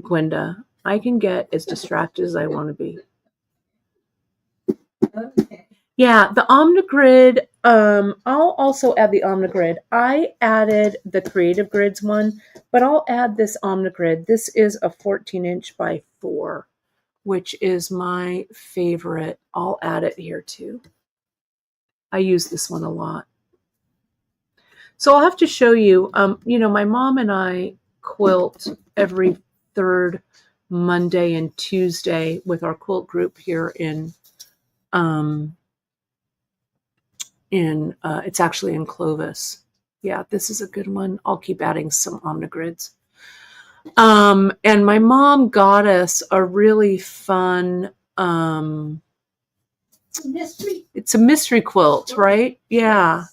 Gwenda. I can get as distracted as I want to be. Okay. Yeah, the Omnigrid, I'll also add the Omnigrid. I added the Creative Grids one, but I'll add this Omnigrid. This is a 14-inch by 4, which is my favorite. I'll add it here too. I use this one a lot. So I'll have to show you, my mom and I quilt every third Monday and Tuesday with our quilt group here it's actually in Clovis. Yeah, this is a good one. I'll keep adding some Omnigrids. And my mom got us a really fun, it's a mystery quilt, right? Yeah.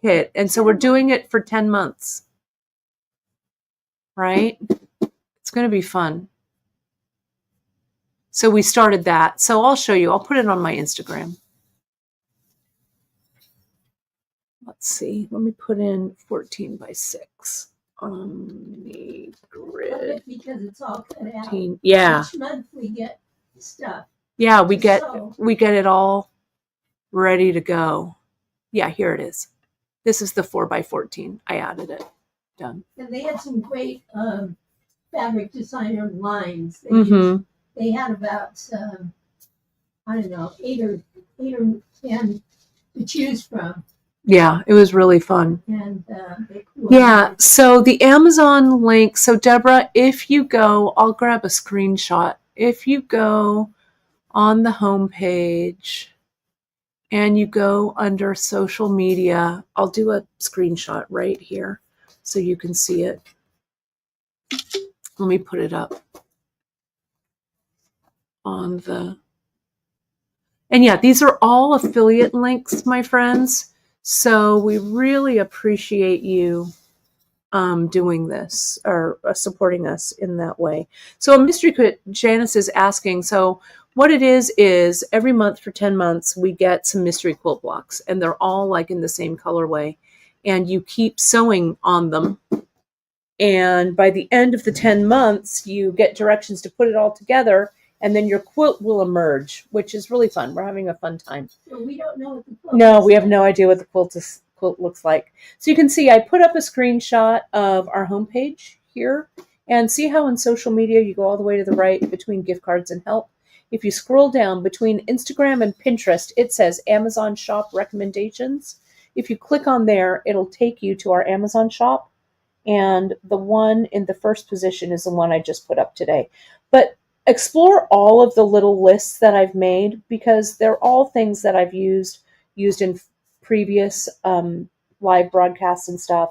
Kit. And so we're doing it for 10 months, right? It's going to be fun. So we started that. So I'll show you. I'll put it on my Instagram. Let's see. Let me put in 14 by 6 on the grid. Because it's all cut out. Yeah. Each month we get stuff. Yeah, we get it all ready to go. Yeah, here it is. This is the 4x14. I added it. Done. And they had some great fabric designer lines. They had about I don't know, 8 or 10 to choose from. Yeah, it was really fun. And yeah, so the Amazon link. So Deborah, if you go, I'll grab a screenshot. If you go on the home page and you go under social media, I'll do a screenshot right here so you can see it. Let me put it up on the... And yeah, these are all affiliate links, my friends. So we really appreciate you doing this or supporting us in that way. So a mystery kit, Janice is asking, so what it is every month for 10 months, we get some mystery quilt blocks and they're all like in the same colorway and you keep sewing on them. And by the end of the 10 months, you get directions to put it all together and then your quilt will emerge, which is really fun. We're having a fun time. So we don't know what the quilt No, is we have yet. no idea what the quilt looks like. So you can see I put up a screenshot of our homepage here, and see how in social media you go all the way to the right between gift cards and help. If you scroll down between Instagram and Pinterest, it says Amazon shop recommendations. If you click on there, it'll take you to our Amazon shop, and the one in the first position is the one I just put up today. But explore all of the little lists that I've made, because they're all things that I've used in previous live broadcasts and stuff.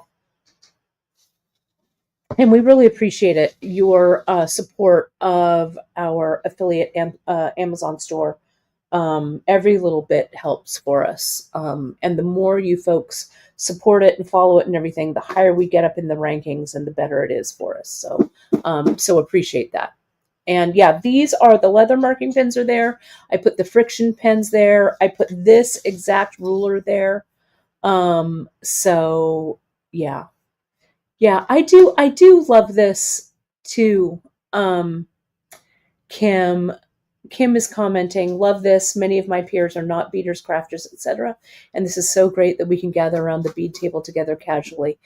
And we really appreciate it, your support of our affiliate Amazon store. Every little bit helps for us. And the more you folks support it and follow it and everything, the higher we get up in the rankings and the better it is for us. So appreciate that. And yeah, these are the leather marking pins are there. I put the friction pens there. I put this exact ruler there. So yeah. Yeah, I do love this too. Kim is commenting, love this. Many of my peers are not beaders, crafters, etc. And this is so great that we can gather around the bead table together casually.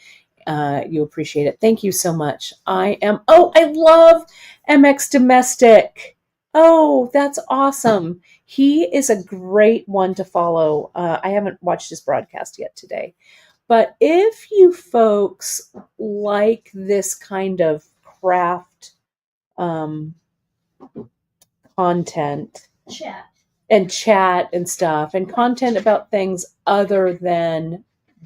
You appreciate it. Thank you so much. I love MX Domestic. Oh, that's awesome. He is a great one to follow. I haven't watched his broadcast yet today. But if you folks like this kind of craft content, chat and stuff, and content about things other than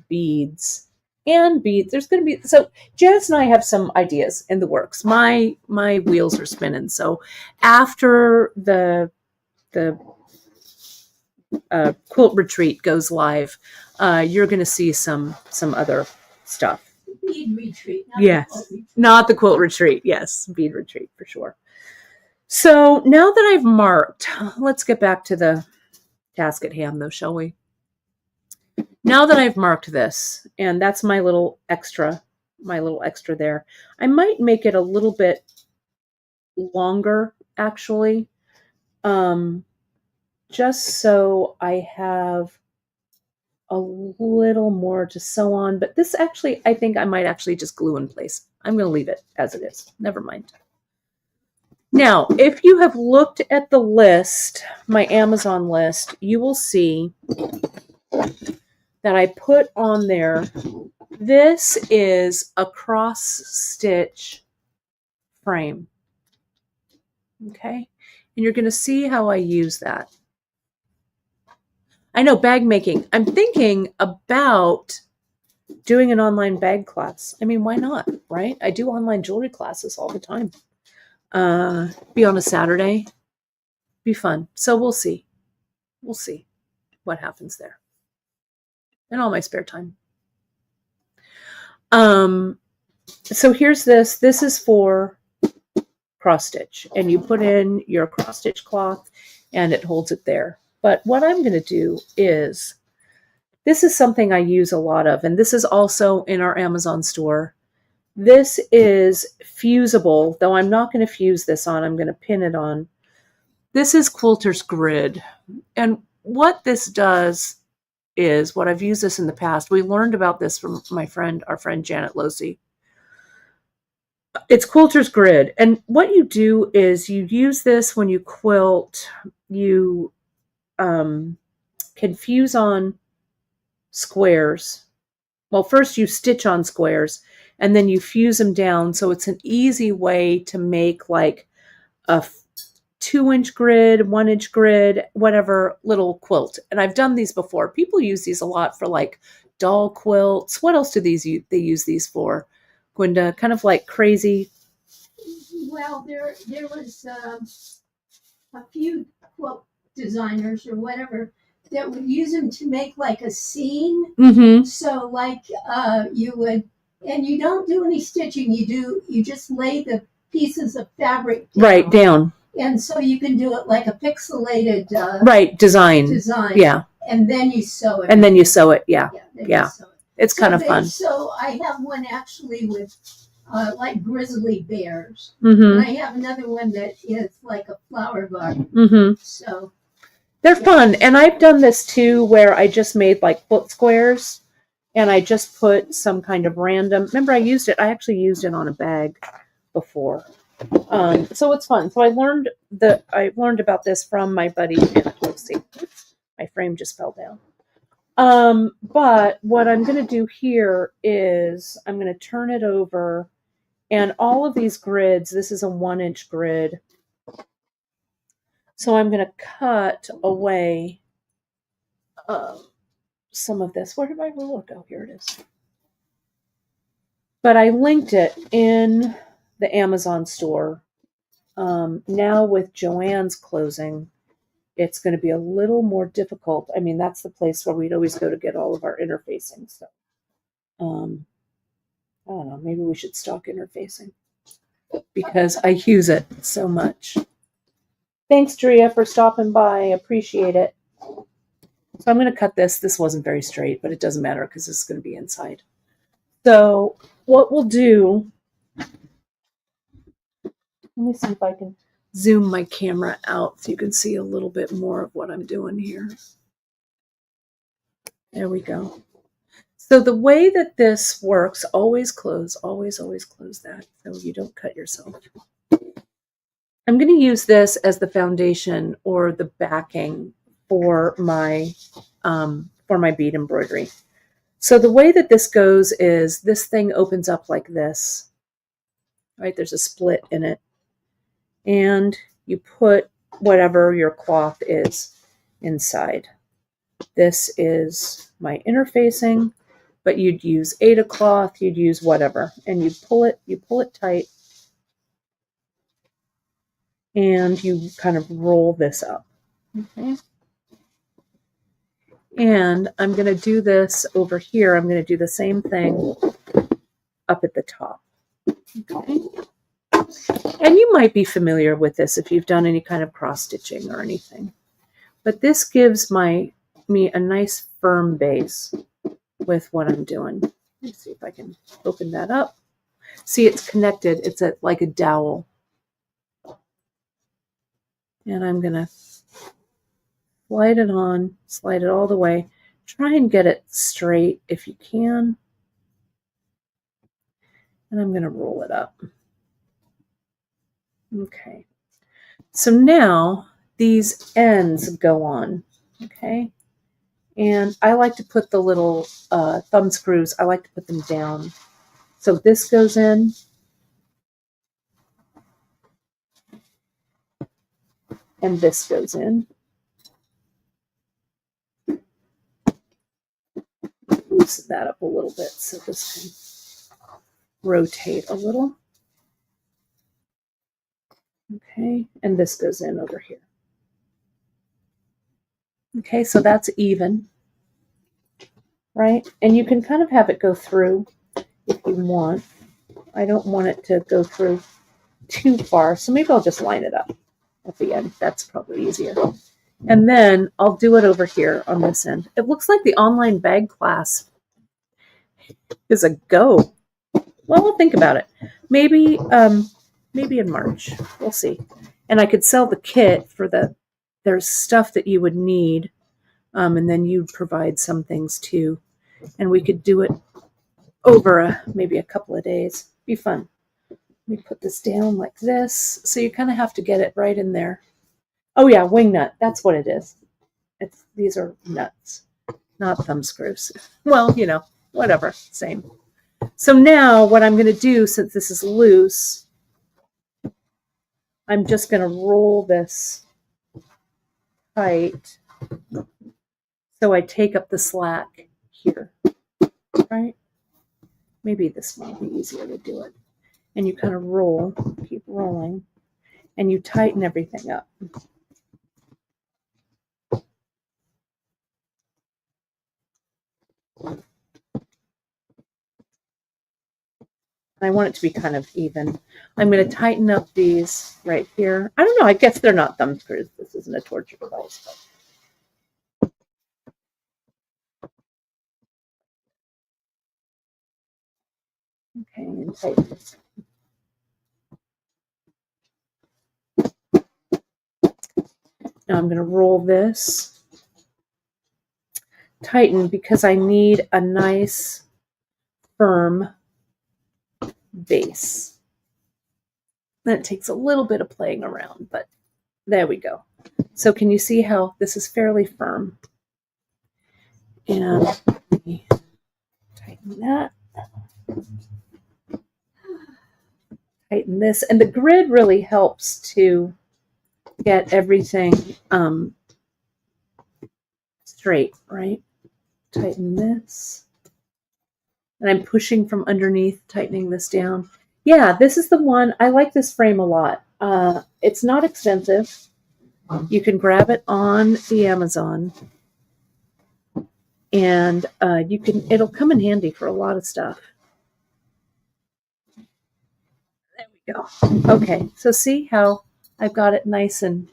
beads, there's going to be, so Janice and I have some ideas in the works. My wheels are spinning. So after the quilt retreat goes live, you're going to see some other stuff. Bead retreat. Yes, not the quilt retreat. Yes, bead retreat for sure. So now that I've marked, let's get back to the task at hand, though, shall we? Now that I've marked this, and that's my little extra there, I might make it a little bit longer, actually, just so I have a little more to sew on. But this actually, I think I might actually just glue in place. I'm going to leave it as it is. Never mind. Now, if you have looked at the list, my Amazon list, you will see that I put on there, this is a cross stitch frame. Okay. And you're going to see how I use that. I know, bag making. I'm thinking about doing an online bag class. I mean, why not, right? I do online jewelry classes all the time. Be on a Saturday. Be fun. So we'll see. We'll see what happens there. In all my spare time. So here's this. This is for cross stitch. And you put in your cross stitch cloth and it holds it there. But what I'm going to do is, this is something I use a lot of, and this is also in our Amazon store. This is fusible, though I'm not going to fuse this on. I'm going to pin it on. This is Quilter's Grid. And what this does is, what I've used this in the past, we learned about this from our friend Janet Losey. It's Quilter's Grid. And what you do is you use this when you quilt. You can fuse on squares. Well, first you stitch on squares and then you fuse them down. So it's an easy way to make like a 2-inch grid, 1-inch grid, whatever little quilt. And I've done these before. People use these a lot for like doll quilts. What else do they use these for, Gwenda? Kind of like crazy. Well, there was a few quilt designers or whatever that would use them to make like a scene. Mm-hmm. So like you would, and you don't do any stitching. You just lay the pieces of fabric down. Right down. And so you can do it like a pixelated design. Yeah. And then you sew it. And then you sew it. Yeah. Yeah. It's kind of fun. So I have one actually with like grizzly bears. Mm-hmm. And I have another one that is like a flower garden. Mm-hmm. So they're fun. And I've done this too, where I just made like foot squares and I just put some kind of random, remember I actually used it on a bag before. So it's fun. So I learned about this from my buddy. Let's see, my frame just fell down. But what I'm going to do here is I'm going to turn it over, and all of these grids, this is a 1-inch grid. So I'm going to cut away some of this. Where did my ruler go? Here it is. But I linked it in the Amazon store. Now with Joann's closing, it's going to be a little more difficult. I mean, that's the place where we'd always go to get all of our interfacing stuff. I don't know, maybe we should stock interfacing because I use it so much. Thanks, Drea, for stopping by. I appreciate it. So I'm going to cut this. This wasn't very straight, but it doesn't matter because this is going to be inside. So what we'll do, let me see if I can zoom my camera out so you can see a little bit more of what I'm doing here. There we go. So the way that this works, always close that so you don't cut yourself. I'm going to use this as the foundation or the backing for my bead embroidery. So the way that this goes is this thing opens up like this, right? There's a split in it. And you put whatever your cloth is inside. This is my interfacing, but you'd use Ada cloth, you'd use whatever, and you pull it tight, and you kind of roll this up. Okay. And I'm going to do this over here. I'm going to do the same thing up at the top. Okay. And you might be familiar with this if you've done any kind of cross stitching or anything. But this gives me a nice firm base with what I'm doing. Let's see if I can open that up. See, it's connected. It's like a dowel. And I'm going to slide it on, slide it all the way. Try and get it straight if you can. And I'm going to roll it up. Okay. So now these ends go on. Okay. And I like to put the little thumb screws, I like to put them down. So this goes in. And this goes in. Loosen that up a little bit so this can rotate a little. Okay, and this goes in over here. Okay, so that's even, right? And you can kind of have it go through if you want. I don't want it to go through too far, so maybe I'll just line it up at the end. That's probably easier. And then I'll do it over here on this end. It looks like the online bag class is a go. Well, we'll think about it. Maybe in March. We'll see. And I could sell the kit for there's stuff that you would need, and then you'd provide some things too. And we could do it over maybe a couple of days. Be fun. Let me put this down like this. So you kind of have to get it right in there. Oh yeah, wing nut. That's what it is. These are nuts, not thumb screws. Well, whatever, same. So now what I'm going to do, since this is loose, I'm just going to roll this tight so I take up the slack here, right? Maybe this might be easier to do it. And you kind of roll, keep rolling, and you tighten everything up. I want it to be kind of even. I'm going to tighten up these right here. I don't know. I guess they're not thumb screws. This isn't a torture device. But Okay, and tighten this. Now I'm going to roll this, tighten, because I need a nice firm base. That takes a little bit of playing around, but there we go. So can you see how this is fairly firm? And let me tighten that. Tighten this. And the grid really helps to get everything straight, right? Tighten this. And I'm pushing from underneath, tightening this down. Yeah, this is the one. I like this frame a lot. It's not expensive. You can grab it on the Amazon. And it'll come in handy for a lot of stuff. There we go. Okay, so see how I've got it nice and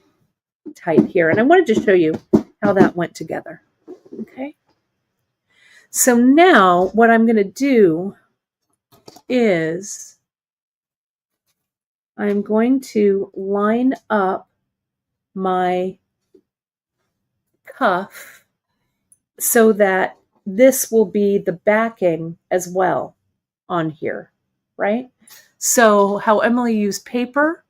tight here. And I wanted to show you how that went together. Okay. So now what I'm going to do is I'm going to line up my cuff so that this will be the backing as well on here, right? So how Emily used paper,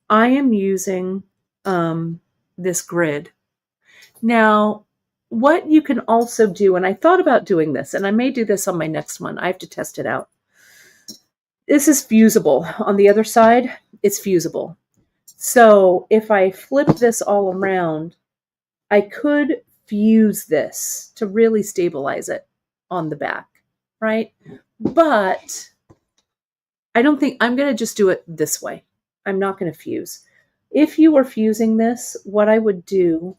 I am using this grid. Now, what you can also do, and I thought about doing this, and I may do this on my next one. I have to test it out. This is fusible. On the other side, it's fusible. So if I flip this all around, I could fuse this to really stabilize it on the back, right? But I don't think I'm going to just do it this way. I'm not going to fuse. If you were fusing this, what I would do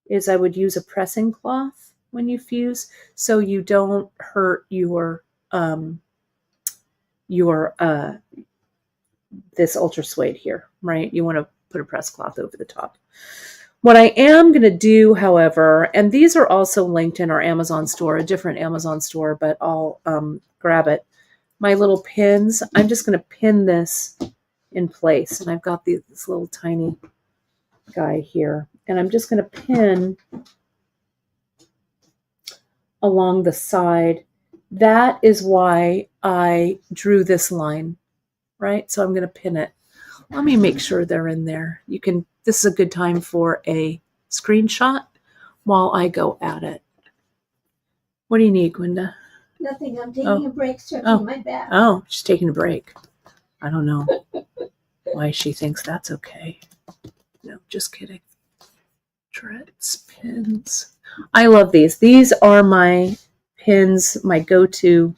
is I would use a pressing cloth when you fuse so you don't hurt your this ultra suede here, right? You want to put a press cloth over the top. What I am going to do, however, and these are also linked in our Amazon store, a different Amazon store, but I'll grab it. My little pins, I'm just going to pin this in place. And I've got this little tiny guy here. And I'm just going to pin along the side. That is why I drew this line, right? So I'm going to pin it. Let me make sure they're in there. This is a good time for a screenshot while I go at it. What do you need, Gwenda? Nothing. I'm taking a break, stretching my back. Oh, she's taking a break. I don't know why she thinks that's okay. No, just kidding. Dreads, pins. I love these. These are my pins, my go-to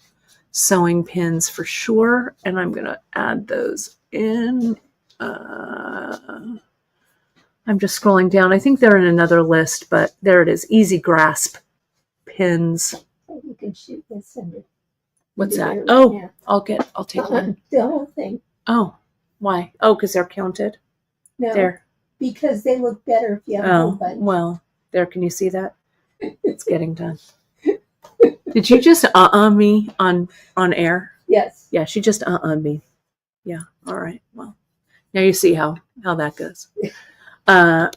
sewing pins for sure. And I'm going to add those in. I'm just scrolling down. I think they're in another list, but there it is. Easy grasp pins. You can shoot this under. What's that? Right Oh, now. I'll take one. The whole thing. Oh, why? Oh, because they're counted. No, there. Because they look better if you have a whole bunch. Well, there. Can you see that? It's getting done. Did you just me on air? Yes. Yeah, she just me. Yeah. All right. Well, now you see how that goes.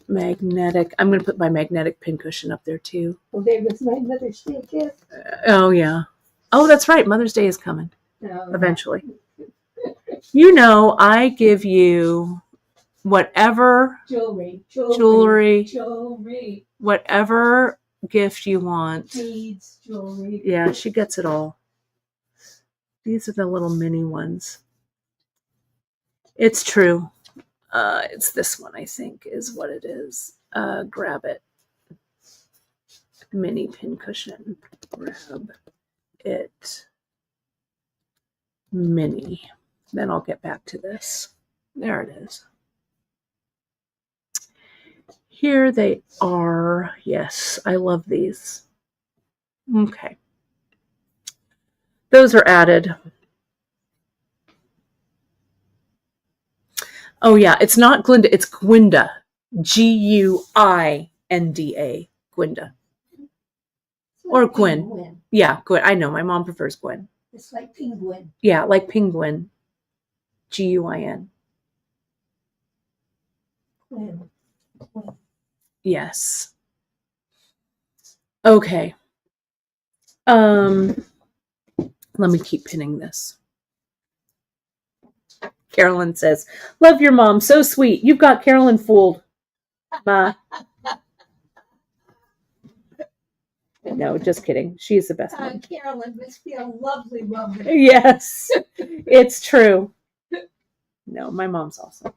Magnetic. I'm going to put my magnetic pincushion up there too. Well, there was my Mother's Day gift. Oh yeah. Oh, that's right. Mother's Day is coming No. eventually. You know, I give you whatever jewelry, whatever gift you want. Beads, jewelry. Yeah, she gets it all. These are the little mini ones. It's true. It's this one, I think, is what it is. Grab it. Mini pincushion. Grab it. Mini. Then I'll get back to this. There it is. Here they are. Yes, I love these. Okay. Those are added. Oh, yeah. It's not Glinda. It's Gwinda. Guinda. Gwinda. Or Gwen. Yeah, Gwen. I know. My mom prefers Gwen. It's like penguin. Yeah, like penguin. Guin. Quinn. Yes. Okay. Let me keep pinning this. Carolyn says, "Love your mom, so sweet. You've got Carolyn fooled, Ma." No, just kidding. She's the best one. Carolyn must be a lovely woman. Yes, it's true. No, my mom's awesome.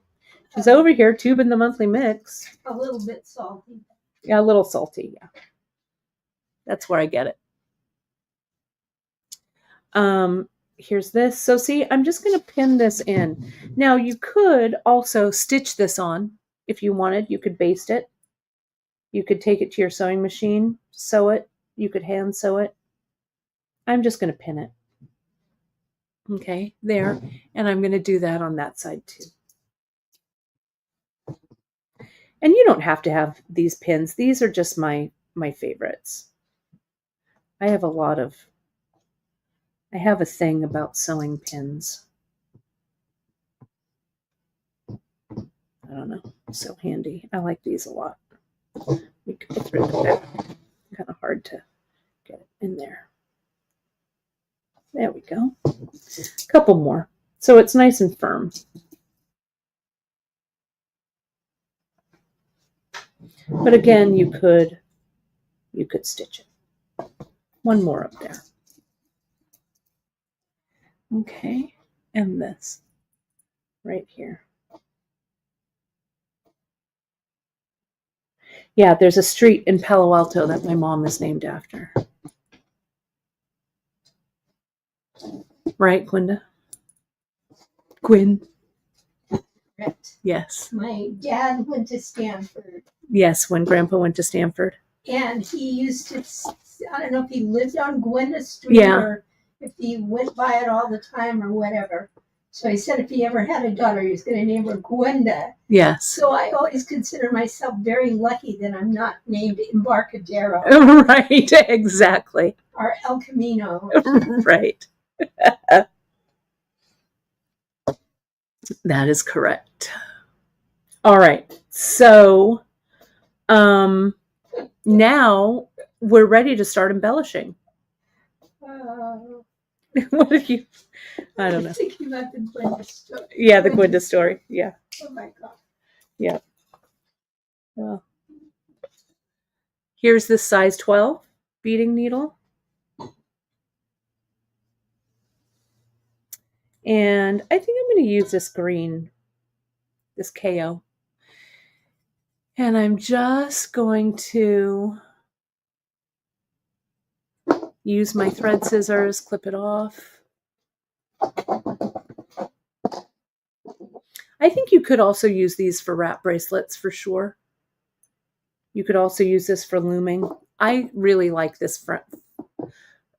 She's over here tubing the monthly mix. A little bit salty. Yeah, a little salty. Yeah, that's where I get it. Here's this. So see, I'm just going to pin this in. Now you could also stitch this on if you wanted. You could baste it. You could take it to your sewing machine, sew it. You could hand sew it. I'm just going to pin it. Okay, there. And I'm going to do that on that side too. And you don't have to have these pins. These are just my favorites. I have a thing about sewing pins. I don't know. So handy. I like these a lot. We could go through the back. Kind of hard to get it in there. There we go. A couple more. So it's nice and firm. But again, you could stitch it. One more up there. Okay. And this right here. Yeah, there's a street in Palo Alto that my mom is named after. Right, Gwenda? Gwyn? Correct. Yes. My dad went to Stanford. Yes, when Grandpa went to Stanford. And he used to, I don't know if he lived on Gwenda Street or if he went by it all the time or whatever. So he said if he ever had a daughter, he was going to name her Gwenda. Yes. So I always consider myself very lucky that I'm not named Embarcadero. Right, exactly. Or El Camino. Right. That is correct. All right. So now we're ready to start embellishing. What did you? I don't know. Thinking about the Gwenda story. Yeah, the Gwenda story. Yeah. Oh my God. Yeah. Well, here's this size 12 beading needle. And I think I'm going to use this green, this KO. And I'm just going to use my thread scissors, clip it off. I think you could also use these for wrap bracelets for sure. You could also use this for looming. I really like this frame.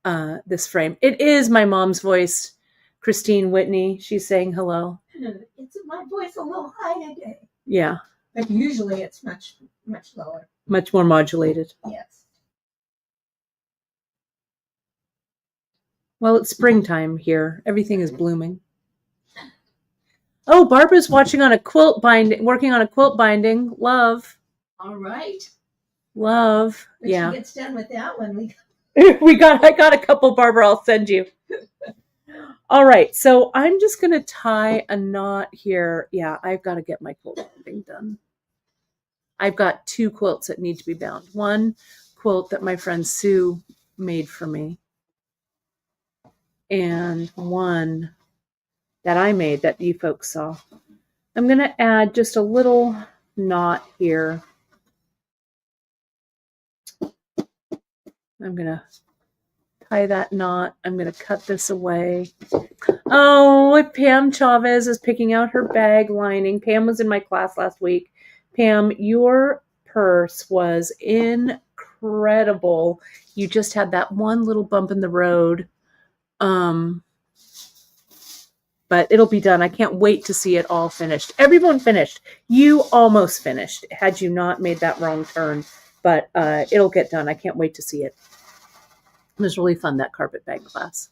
It is my mom's voice, Christine Whitney. She's saying hello. It's my voice a little high today. Yeah. But usually it's much lower. Much more modulated. Yes. Well, it's springtime here. Everything is blooming. Oh, Barbara's working on a quilt binding. Love. All right. Love. When yeah. she gets done with that one, I got a couple, Barbara, I'll send you. All right. So I'm just going to tie a knot here. Yeah, I've got to get my quilt binding done. I've got 2 quilts that need to be bound. One quilt that my friend Sue made for me. And one that I made that you folks saw. I'm going to add just a little knot here. I'm going to tie that knot. I'm going to cut this away. Oh, Pam Chavez is picking out her bag lining. Pam was in my class last week. Pam, your purse was incredible. You just had that one little bump in the road. But it'll be done. I can't wait to see it all finished. Everyone finished. You almost finished, had you not made that wrong turn. But it'll get done. I can't wait to see it. It was really fun, that carpet bag class.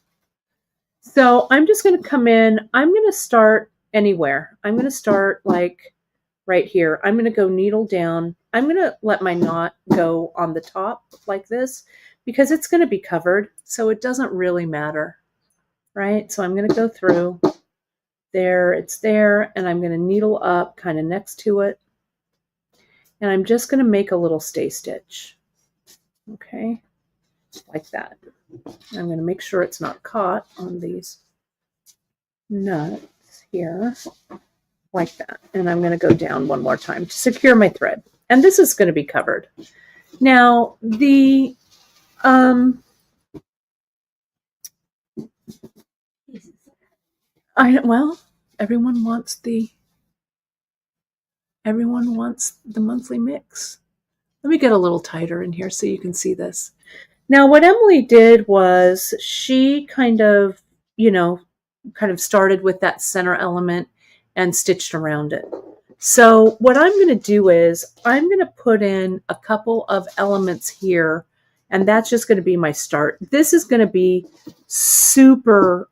So I'm just going to come in. I'm going to start anywhere. I'm going to start like right here. I'm going to go needle down. I'm going to let my knot go on the top like this because it's going to be covered. So it doesn't really matter, right? So I'm going to go through there. It's there. And I'm going to needle up kind of next to it. And I'm just going to make a little stay stitch. Okay. Like that. I'm going to make sure it's not caught on these nuts here. Like that. And I'm going to go down one more time to secure my thread. And this is going to be covered. Now, the well, everyone wants the monthly mix. Let me get a little tighter in here so you can see this. Now, what Emily did was she kind of started with that center element and stitched around it. So what I'm going to do is I'm going to put in a couple of elements here, and that's just going to be my start. This is going to be super,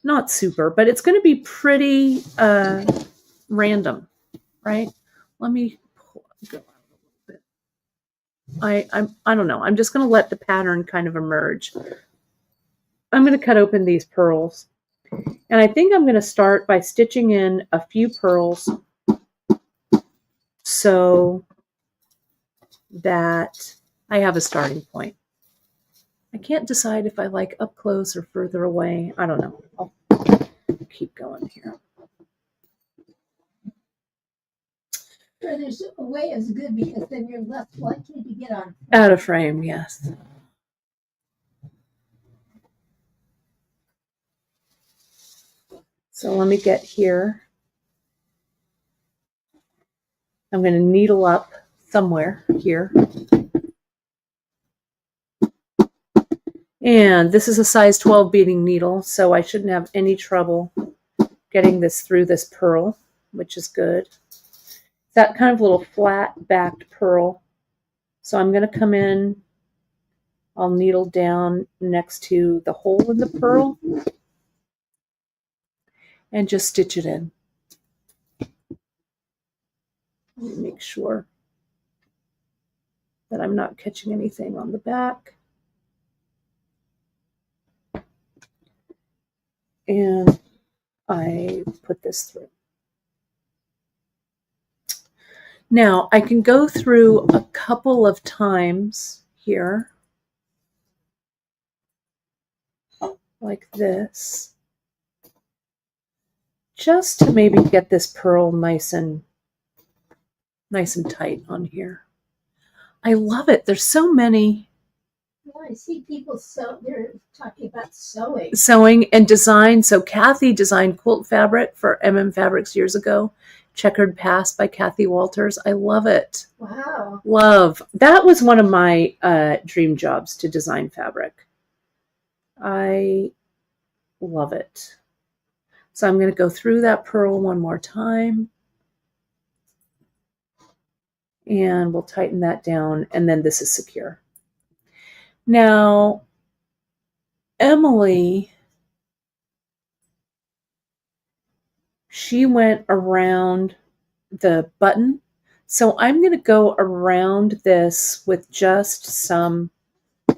not super, but it's going to be pretty random, right? Let me go out a little bit. I don't know. I'm just going to let the pattern kind of emerge. I'm going to cut open these pearls. And I think I'm going to start by stitching in a few pearls so that I have a starting point. I can't decide if I like up close or further away. I don't know. I'll keep going here. Further away is good because then you're less likely to get on. Out of frame, yes. So let me get here. I'm going to needle up somewhere here. And this is a size 12 beading needle, so I shouldn't have any trouble getting this through this pearl, which is good. That kind of little flat backed pearl. So I'm going to come in, I'll needle down next to the hole in the pearl and just stitch it in. Make sure that I'm not catching anything on the back. And I put this through. Now I can go through a couple of times here, like this, just to maybe get this pearl nice and tight on here. I love it. There's so many. Well, I see people they're talking about sewing. Sewing and design. So Kathy designed quilt fabric for Fabrics years ago. Checkered Past by Kathy Walters. I love it. Wow. Love. That was one of my dream jobs, to design fabric. I love it. So I'm going to go through that pearl one more time. And we'll tighten that down. And then this is secure. Now, Emily, she went around the button. So I'm going to go around this with just some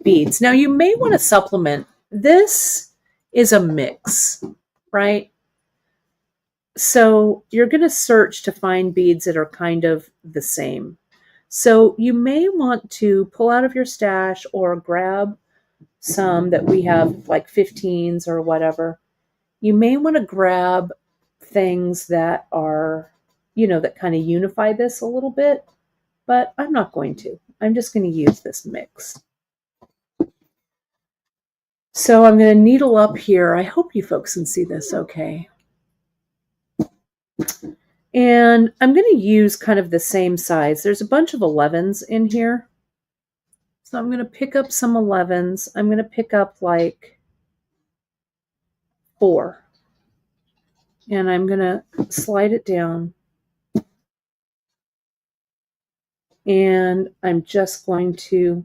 beads. Now you may want to supplement. This is a mix, right? So you're going to search to find beads that are kind of the same. So you may want to pull out of your stash or grab some that we have, like 15s or whatever. You may want to grab things that are, that kind of unify this a little bit, but I'm not going to. I'm just going to use this mix. So I'm going to needle up here. I hope you folks can see this okay. And I'm going to use kind of the same size. There's a bunch of 11s in here. So I'm going to pick up some 11s. I'm going to pick up like 4. And I'm going to slide it down. And I'm just going to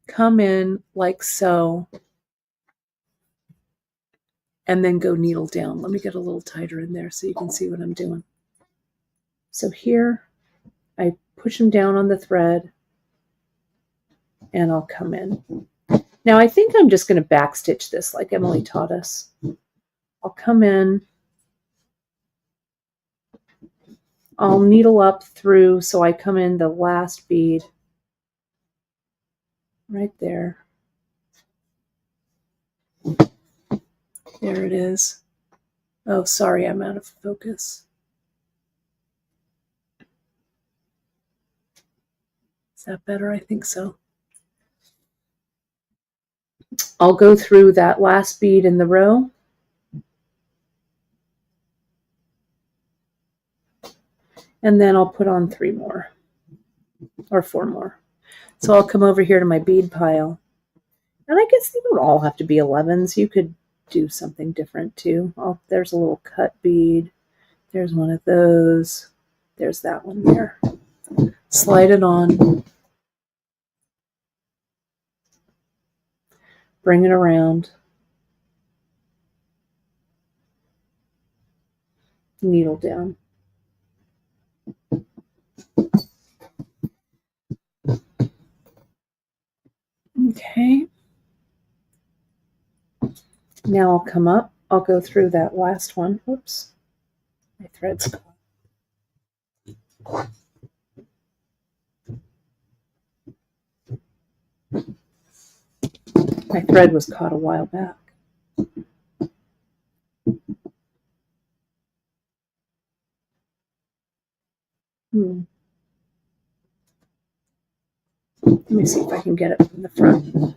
come in like so and then go needle down. Let me get a little tighter in there so you can see what I'm doing. So here, I push them down on the thread, and I'll come in. Now I think I'm just going to backstitch this like Emily taught us. I'll come in, I'll needle up through, so I come in the last bead right there. There it is. Oh, sorry, I'm out of focus. Is that better? I think so. I'll go through that last bead in the row. And then I'll put on 3 more or 4 more. So I'll come over here to my bead pile. And I guess they don't all have to be 11s. You could do something different too. Oh, there's a little cut bead. There's one of those. There's that one there. Slide it on. Bring it around. Needle down. Okay. Now I'll come up. I'll go through that last one. Oops. My thread's caught. My thread was caught a while back. Let me see if I can get it from the front.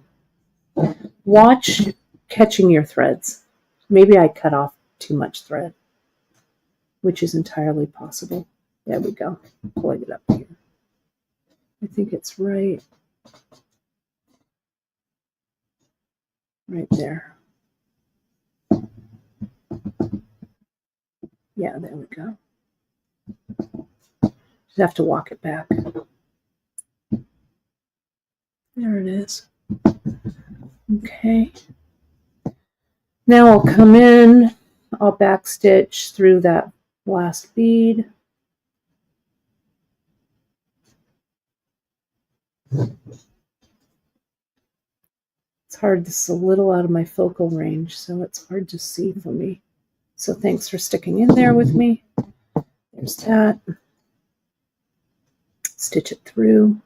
Watch catching your threads. Maybe I cut off too much thread, which is entirely possible. There we go. Pulling it up here. I think it's right there. Yeah, there we go. Just have to walk it back. There it is. Okay. Now I'll come in, I'll backstitch through that last bead. It's hard, this is a little out of my focal range, so it's hard to see for me. So thanks for sticking in there with me. There's that. Stitch it through.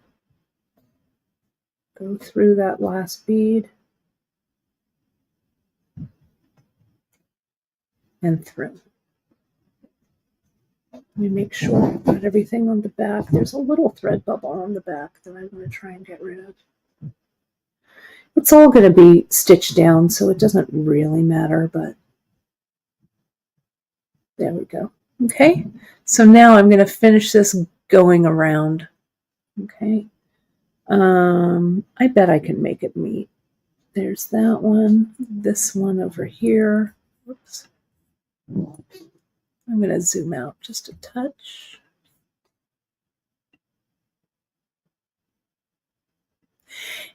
Go through that last bead. And through. Let me make sure I've got everything on the back. There's a little thread bubble on the back that I'm going to try and get rid of. It's all going to be stitched down, so it doesn't really matter, but there we go. Okay, so now I'm going to finish this going around. Okay, I bet I can make it meet. There's that one, this one over here. Whoops. I'm going to zoom out just a touch.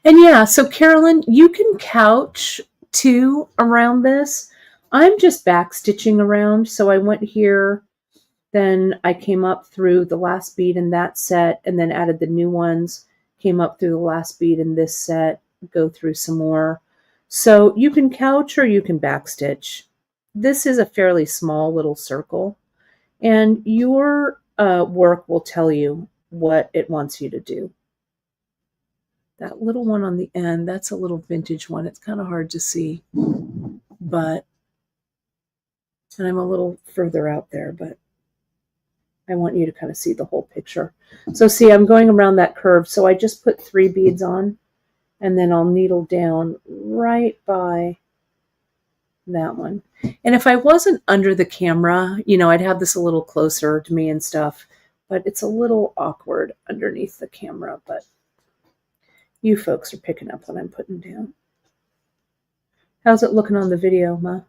And yeah, so Carolyn, you can couch too around this. I'm just back stitching around. So I went here, then I came up through the last bead in that set and then added the new ones, came up through the last bead in this set, go through some more. So you can couch or you can back stitch. This is a fairly small little circle, and your work will tell you what it wants you to do. That little one on the end, that's a little vintage one. It's kind of hard to see, but, and I'm a little further out there, but I want you to kind of see the whole picture. So see, I'm going around that curve. So I just put 3 beads on, and then I'll needle down right by that one. And if I wasn't under the camera, you know, I'd have this a little closer to me and stuff, but it's a little awkward underneath the camera, but you folks are picking up what I'm putting down. How's it looking on the video, Ma?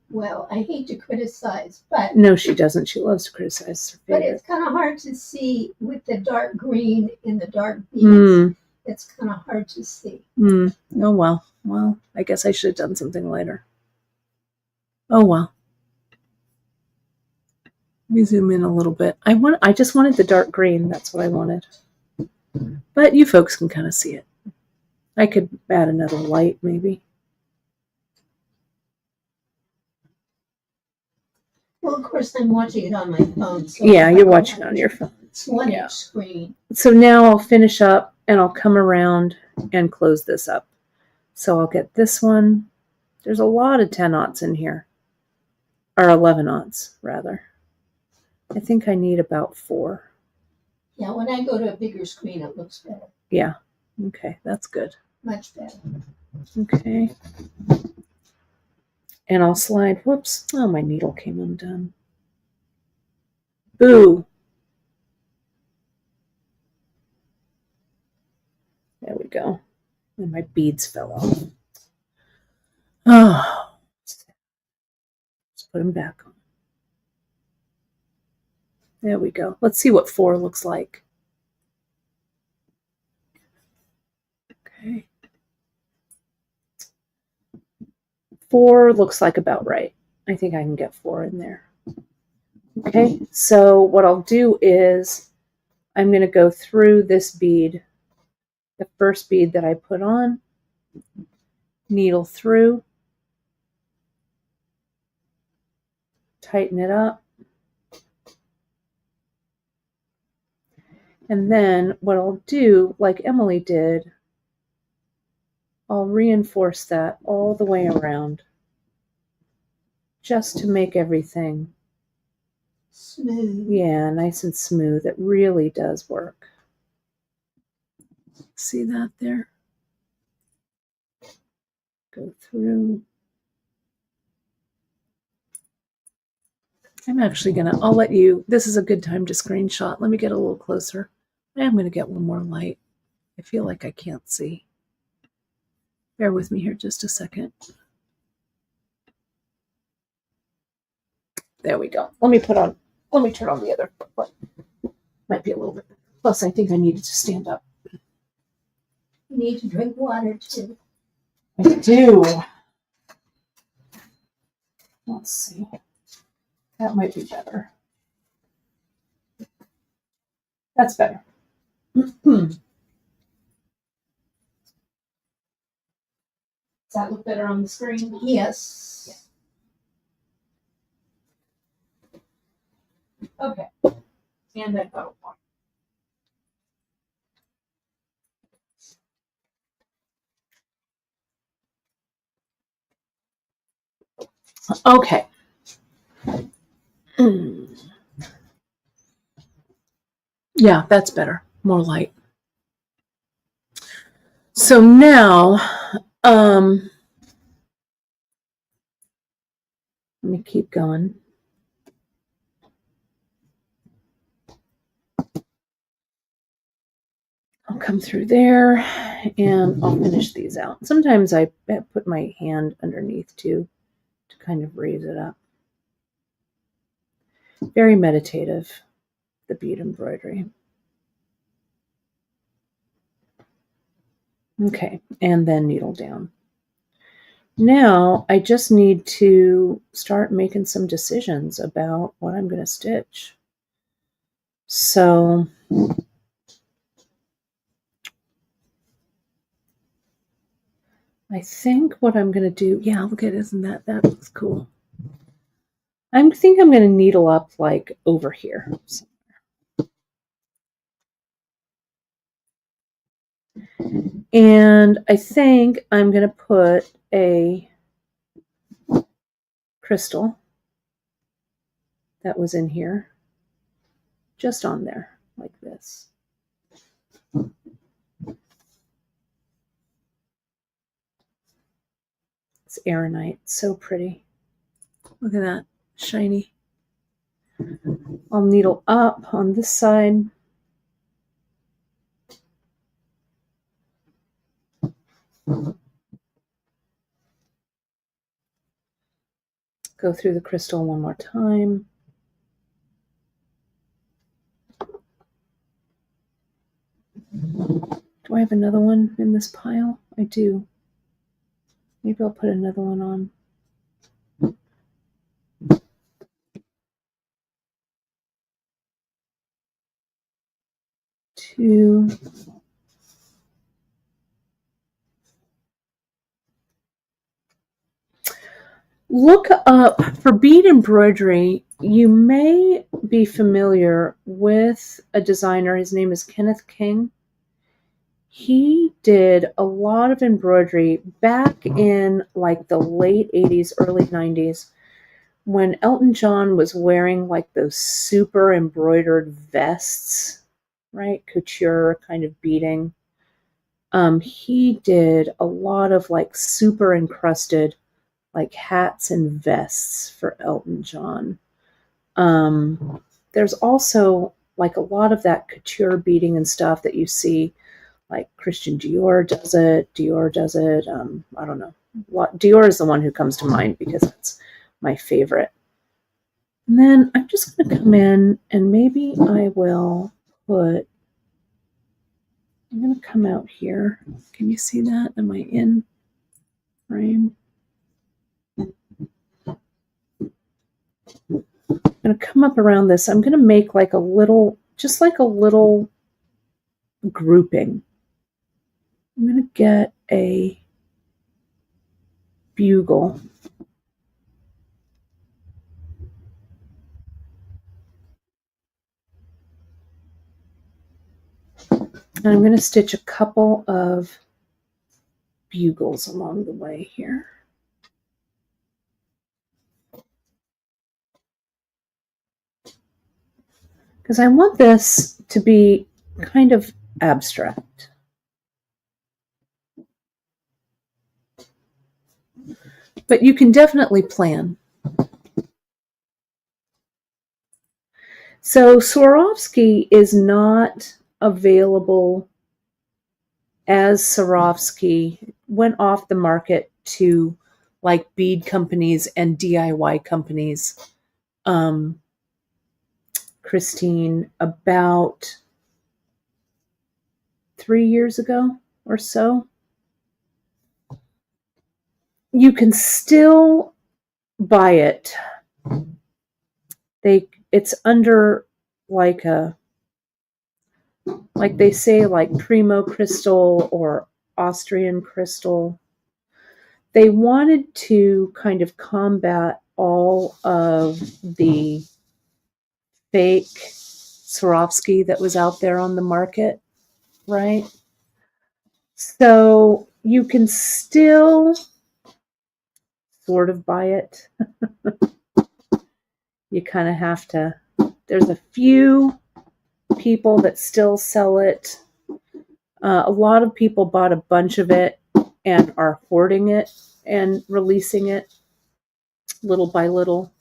Well, I hate to criticize, but... No, she doesn't. She loves to criticize her favorite. But it's kind of hard to see with the dark green in the dark beads. It's kind of hard to see. Oh, well. Well, I guess I should have done something lighter. Oh well. Let me zoom in a little bit. I just wanted the dark green. That's what I wanted. But you folks can kind of see it. I could add another light maybe. Well, of course, I'm watching it on my phone. So yeah, you're watching on your phone. It's one each screen. So now I'll finish up and I'll come around and close this up. So I'll get this one. There's a lot of 10-aughts in here. Or 11-aughts, rather. I think I need about 4. Yeah, when I go to a bigger screen, it looks better. Yeah. Okay, that's good. Much better. Okay. And I'll slide. Whoops. Oh, my needle came undone. Boo. There we go. And my beads fell off. Oh. Let's put them back on. There we go. Let's see what 4 looks like. Okay. 4 looks like about right. I think I can get 4 in there. Okay, so what I'll do is I'm going to go through this bead, the first bead that I put on, needle through, tighten it up, and then what I'll do, like Emily did, I'll reinforce that all the way around just to make everything smooth. Yeah, nice and smooth. It really does work. See that there? Go through. I'm actually I'll let you, this is a good time to screenshot. Let me get a little closer. I am gonna get one more light. I feel like I can't see. Bear with me here just a second. There we go. Let me turn on the other foot. Might be a little bit. Plus, I think I needed to stand up. You need to drink water too. I do. Let's see. That might be better. That's better. Does that look better on the screen? Yes. Yeah. Okay. And I've got one. Okay. Yeah, that's better. More light. So now, let me keep going. I'll come through there and I'll finish these out. Sometimes I put my hand underneath too to kind of raise it up. Very meditative, the bead embroidery. Okay, and then needle down. Now I just need to start making some decisions about what I'm going to stitch. So I think what I'm going to do, yeah, look at it, isn't that looks cool. I think I'm going to needle up like over here. And I think I'm going to put a crystal that was in here just on there like this. It's aeronite, so pretty. Look at that, shiny. I'll needle up on this side. Go through the crystal one more time. Do I have another one in this pile? I do. Maybe I'll put another one on. Two. Look up for bead embroidery. You may be familiar with a designer. His name is Kenneth King. He did a lot of embroidery back in like the late 80s, early 90s, when Elton John was wearing like those super embroidered vests, right? Couture kind of beading. He did a lot of like super encrusted like hats and vests for Elton John. There's also like a lot of that couture beading and stuff that you see, like Christian Dior does it. I don't know. Dior is the one who comes to mind because it's my favorite. And then I'm just going to come in and maybe I will put, I'm going to come out here. Can you see that? Am I in frame? I'm going to come up around this. I'm going to make like a little, just like a little grouping. I'm going to get a bugle. And I'm going to stitch a couple of bugles along the way here. Because I want this to be kind of abstract. But you can definitely plan. So Swarovski is not available as Swarovski. Went off the market to like bead companies and DIY companies. Christine, about 3 years ago or so. You can still buy it. It's under like a, like they say, like primo crystal or Austrian crystal. They wanted to kind of combat all of the fake Swarovski that was out there on the market, right? So you can still sort of buy it. You kind of have to, there's a few people that still sell it. A lot of people bought a bunch of it and are hoarding it and releasing it little by little.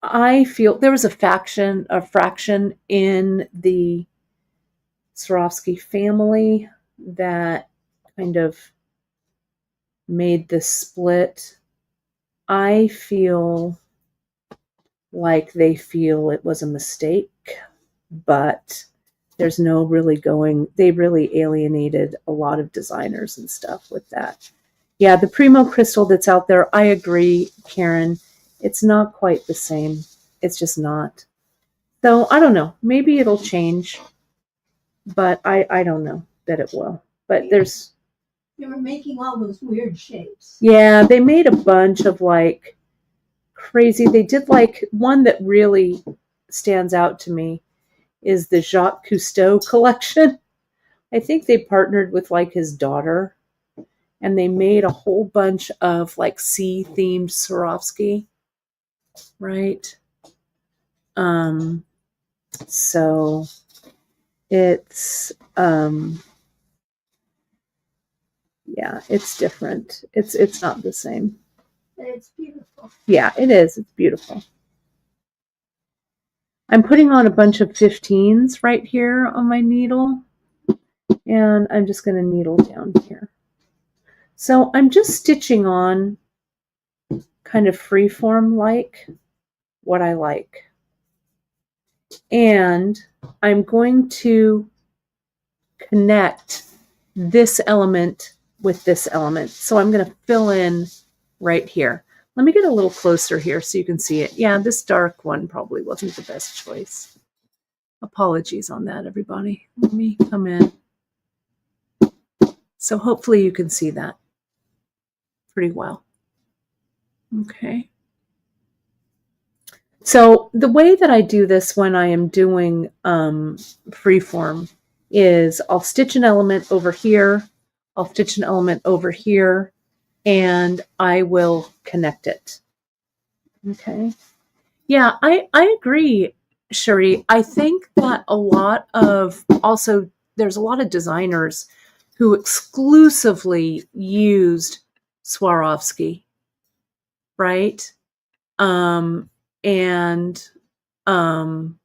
I feel there was a fraction in the Swarovski family that kind of made this split. I feel like they feel it was a mistake, but there's no really going, they really alienated a lot of designers and stuff with that. Yeah, the primo crystal that's out there, I agree, Karen. It's not quite the same. It's just not. So I don't know. Maybe it'll change, but I don't know that it will. But there's, They were making all those weird shapes. yeah, they made a bunch of like crazy. They did like one that really stands out to me is the Jacques Cousteau collection. I think they partnered with like his daughter and they made a whole bunch of like sea themed Swarovski, right? So it's yeah, it's different. It's not the same. It's beautiful. Yeah, it is. It's beautiful. I'm putting on a bunch of 15s right here on my needle, and I'm just going to needle down here. So I'm just stitching on kind of freeform like what I like. And I'm going to connect this element with this element. So I'm going to fill in right here. Let me get a little closer here so you can see it. Yeah, this dark one probably wasn't the best choice. Apologies on that, everybody. Let me come in. So hopefully you can see that pretty well. Okay. So the way that I do this when I am doing freeform is I'll stitch an element over here, I'll stitch an element over here, and I will connect it. Okay. Yeah, I agree, Cherie. I think that there's a lot of designers who exclusively used Swarovski, right? Um, and um,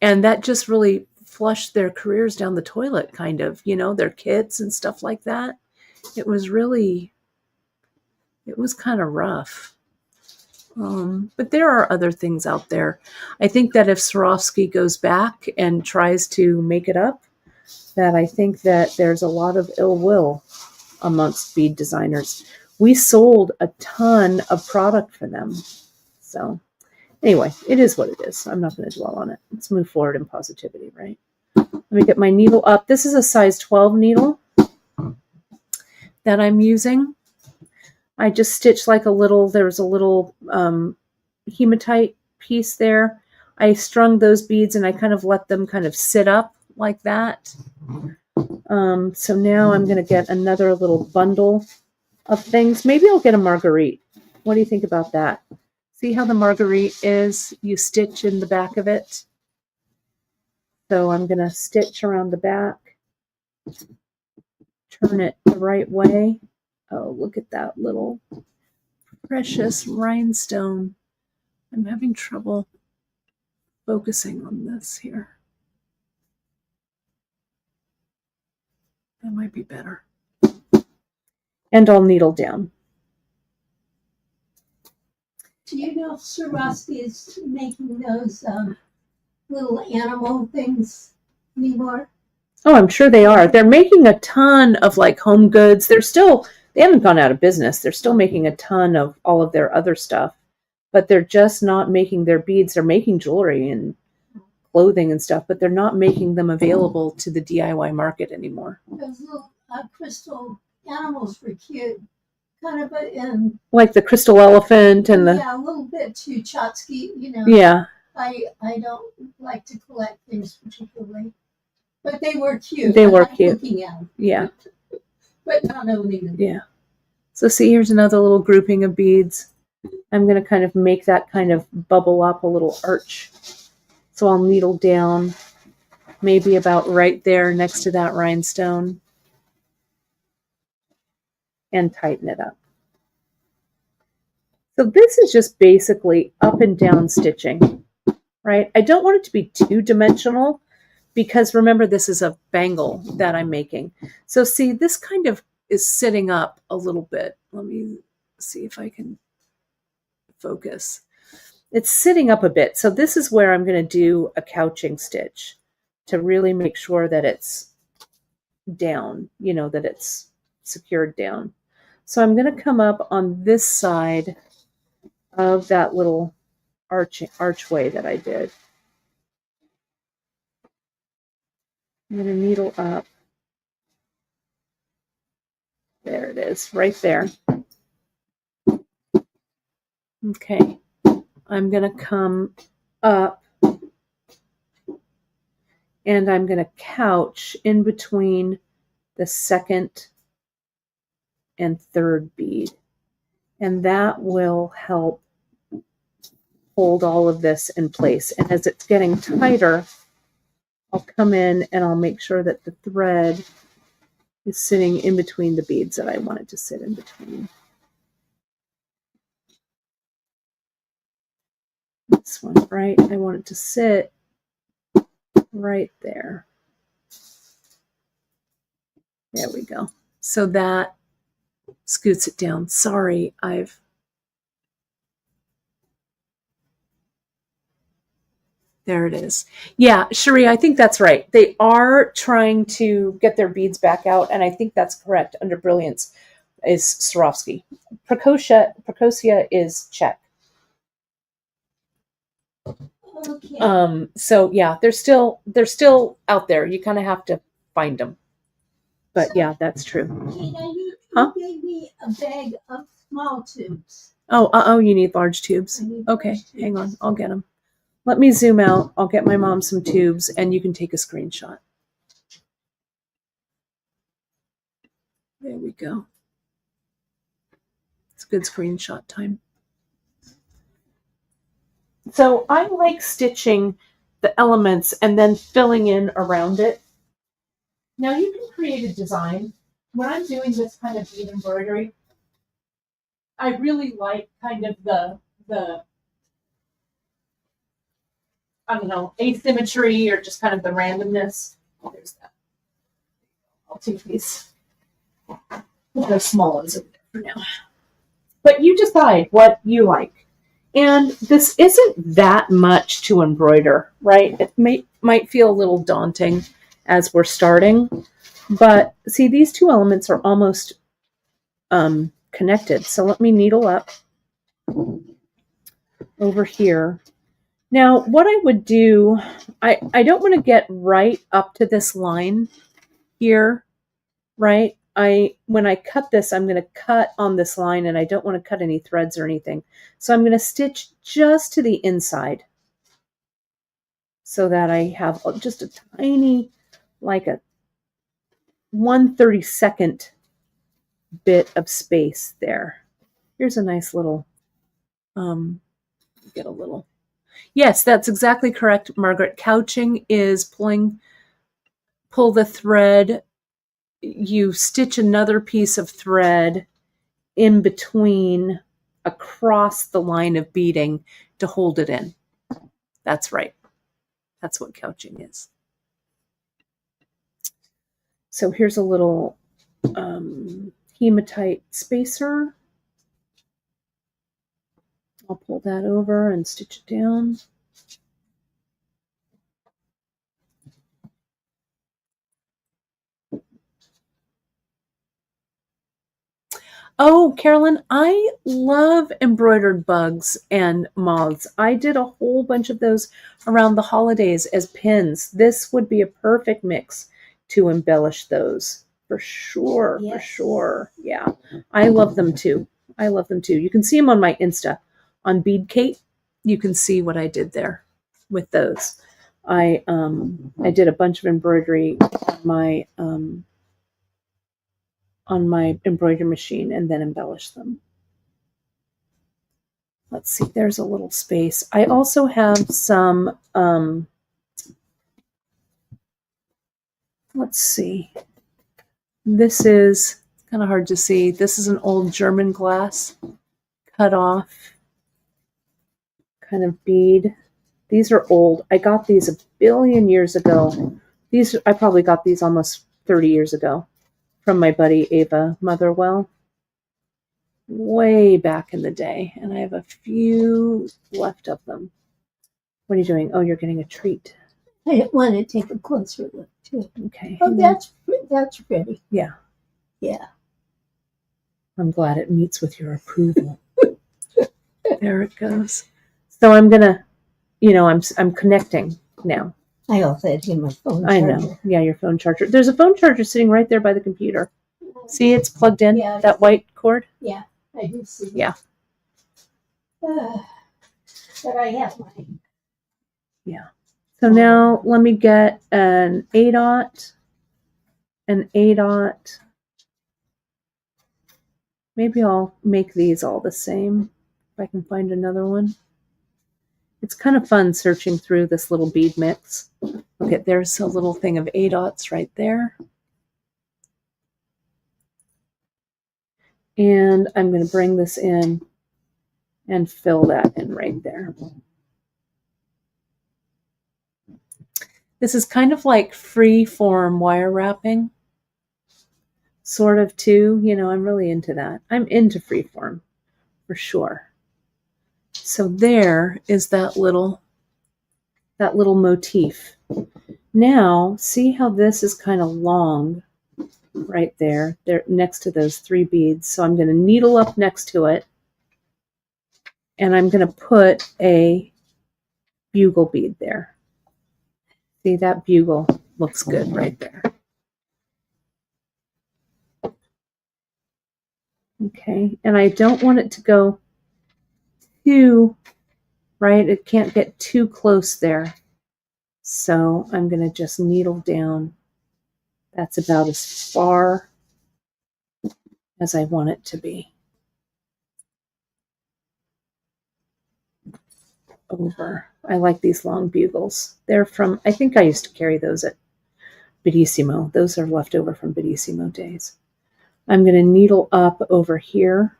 and that just really flushed their careers down the toilet, kind of, their kits and stuff like that. It was kind of rough. But there are other things out there. I think that if Swarovski goes back and tries to make it up, that I think that there's a lot of ill will amongst bead designers. We sold a ton of product for them. So anyway, it is what it is. I'm not going to dwell on it. Let's move forward in positivity, right? Let me get my needle up. This is a size 12 needle that I'm using. I just stitched like there's a little hematite piece there. I strung those beads and I kind of let them kind of sit up like that. So now I'm going to get another little bundle of things. Maybe I'll get a marguerite. What do you think about that? See how the marguerite is? You stitch in the back of it. So I'm going to stitch around the back, turn it the right way. Oh, look at that little precious rhinestone. I'm having trouble focusing on this here. That might be better. And I'll needle down. Do you know if Swarovski is making those little animal things anymore? Oh, I'm sure they are. They're making a ton of like home goods. They haven't gone out of business. They're still making a ton of all of their other stuff, but they're just not making their beads. They're making jewelry and clothing and stuff, but they're not making them available to the DIY market anymore. Those little crystal animals were cute. Kind of like the crystal elephant and a little bit too Chotsky, Yeah. I don't like to collect things particularly, but they were cute. They were cute. Looking at them. Yeah. But not owning them. Yeah. So see, here's another little grouping of beads. I'm going to kind of make that kind of bubble up a little arch. So I'll needle down maybe about right there next to that rhinestone and tighten it up. So this is just basically up and down stitching, right? I don't want it to be too dimensional because remember, this is a bangle that I'm making. So see, this kind of is sitting up a little bit. Let me see if I can focus. It's sitting up a bit. So this is where I'm going to do a couching stitch to really make sure that it's down, that it's secured down. So I'm going to come up on this side of that little archway that I did. I'm going to needle up. There it is, right there. Okay. I'm going to come up and I'm going to couch in between the second and third bead. And that will help hold all of this in place. And as it's getting tighter, I'll come in and I'll make sure that the thread is sitting in between the beads that I want it to sit in between. This one, right? I want it to sit right there. There we go. So that scoots it down. Sorry, There it is. Yeah, Cherie, I think that's right. They are trying to get their beads back out, and I think that's correct. Under Brilliance is Swarovski. Precocia is Czech. Okay. So yeah, they're still out there. You kind of have to find them. But yeah, that's true. Okay, now you Huh? gave me a bag of small tubes. Oh, you need large tubes. I need Okay, large hang on. tubes. I'll get them. Let me zoom out. I'll get my mom some tubes, and you can take a screenshot. There we go. It's good screenshot time. So I like stitching the elements and then filling in around it. Now you can create a design. When I'm doing this kind of bead embroidery, I really like kind of the I don't know, asymmetry or just kind of the randomness. There's that. I'll take these. The small ones over there for now. But you decide what you like. And this isn't that much to embroider, right? It might feel a little daunting as we're starting. But see, these two elements are almost connected. So let me needle up over here. Now, what I would do, I don't want to get right up to this line here, right? When I cut this, I'm going to cut on this line, and I don't want to cut any threads or anything. So I'm going to stitch just to the inside so that I have just a tiny, like a 1/32 bit of space there. Here's a nice little, get a little. Yes, that's exactly correct, Margaret. Couching is pull the thread, you stitch another piece of thread in between across the line of beading to hold it in. That's right. That's what couching is. So here's a little hematite spacer. I'll pull that over and stitch it down. Oh, Carolyn, I love embroidered bugs and moths. I did a whole bunch of those around the holidays as pins. This would be a perfect mix to embellish those. For sure, Yes. for sure. Yeah, I love them too. I love them too. You can see them on my Insta. On Bead Kate, you can see what I did there with those. I did a bunch of embroidery on my embroidery machine and then embellish them. Let's see, there's a little space. I also have some, let's see. This is kind of hard to see. This is an old German glass cut off kind of bead. These are old. I got these a billion years ago. I probably got these almost 30 years ago from my buddy Ava Motherwell. Way back in the day, and I have a few left of them. What are you doing? Oh, you're getting a treat. I want to take a closer look too. Okay. Oh, that's pretty. Yeah. Yeah. I'm glad it meets with your approval. There it goes. So I'm gonna, I'm connecting now. I also had to get my phone charger. I know. Yeah, your phone charger. There's a phone charger sitting right there by the computer. See, it's plugged in. Yeah. That white cord. Yeah, I do see. Yeah. But I have mine. Yeah. So now let me get an 8/0, an 8/0. Maybe I'll make these all the same if I can find another one. It's kind of fun searching through this little bead mix. Okay, there's a little thing of 8/0 right there. And I'm going to bring this in and fill that in right there. This is kind of like free form wire wrapping, sort of too. I'm really into that. I'm into free form for sure. So there is that little that little motif. Now, see how this is kind of long right there. They're next to those 3 beads. So I'm going to needle up next to it. And I'm going to put a bugle bead there. See, that bugle looks good right there. Okay, and I don't want it to go too, right? It can't get too close there. So I'm going to just needle down. That's about as far as I want it to be. Over. I like these long bugles. They're from, I think I used to carry those at Beadissimo. Those are left over from Beadissimo days. I'm going to needle up over here.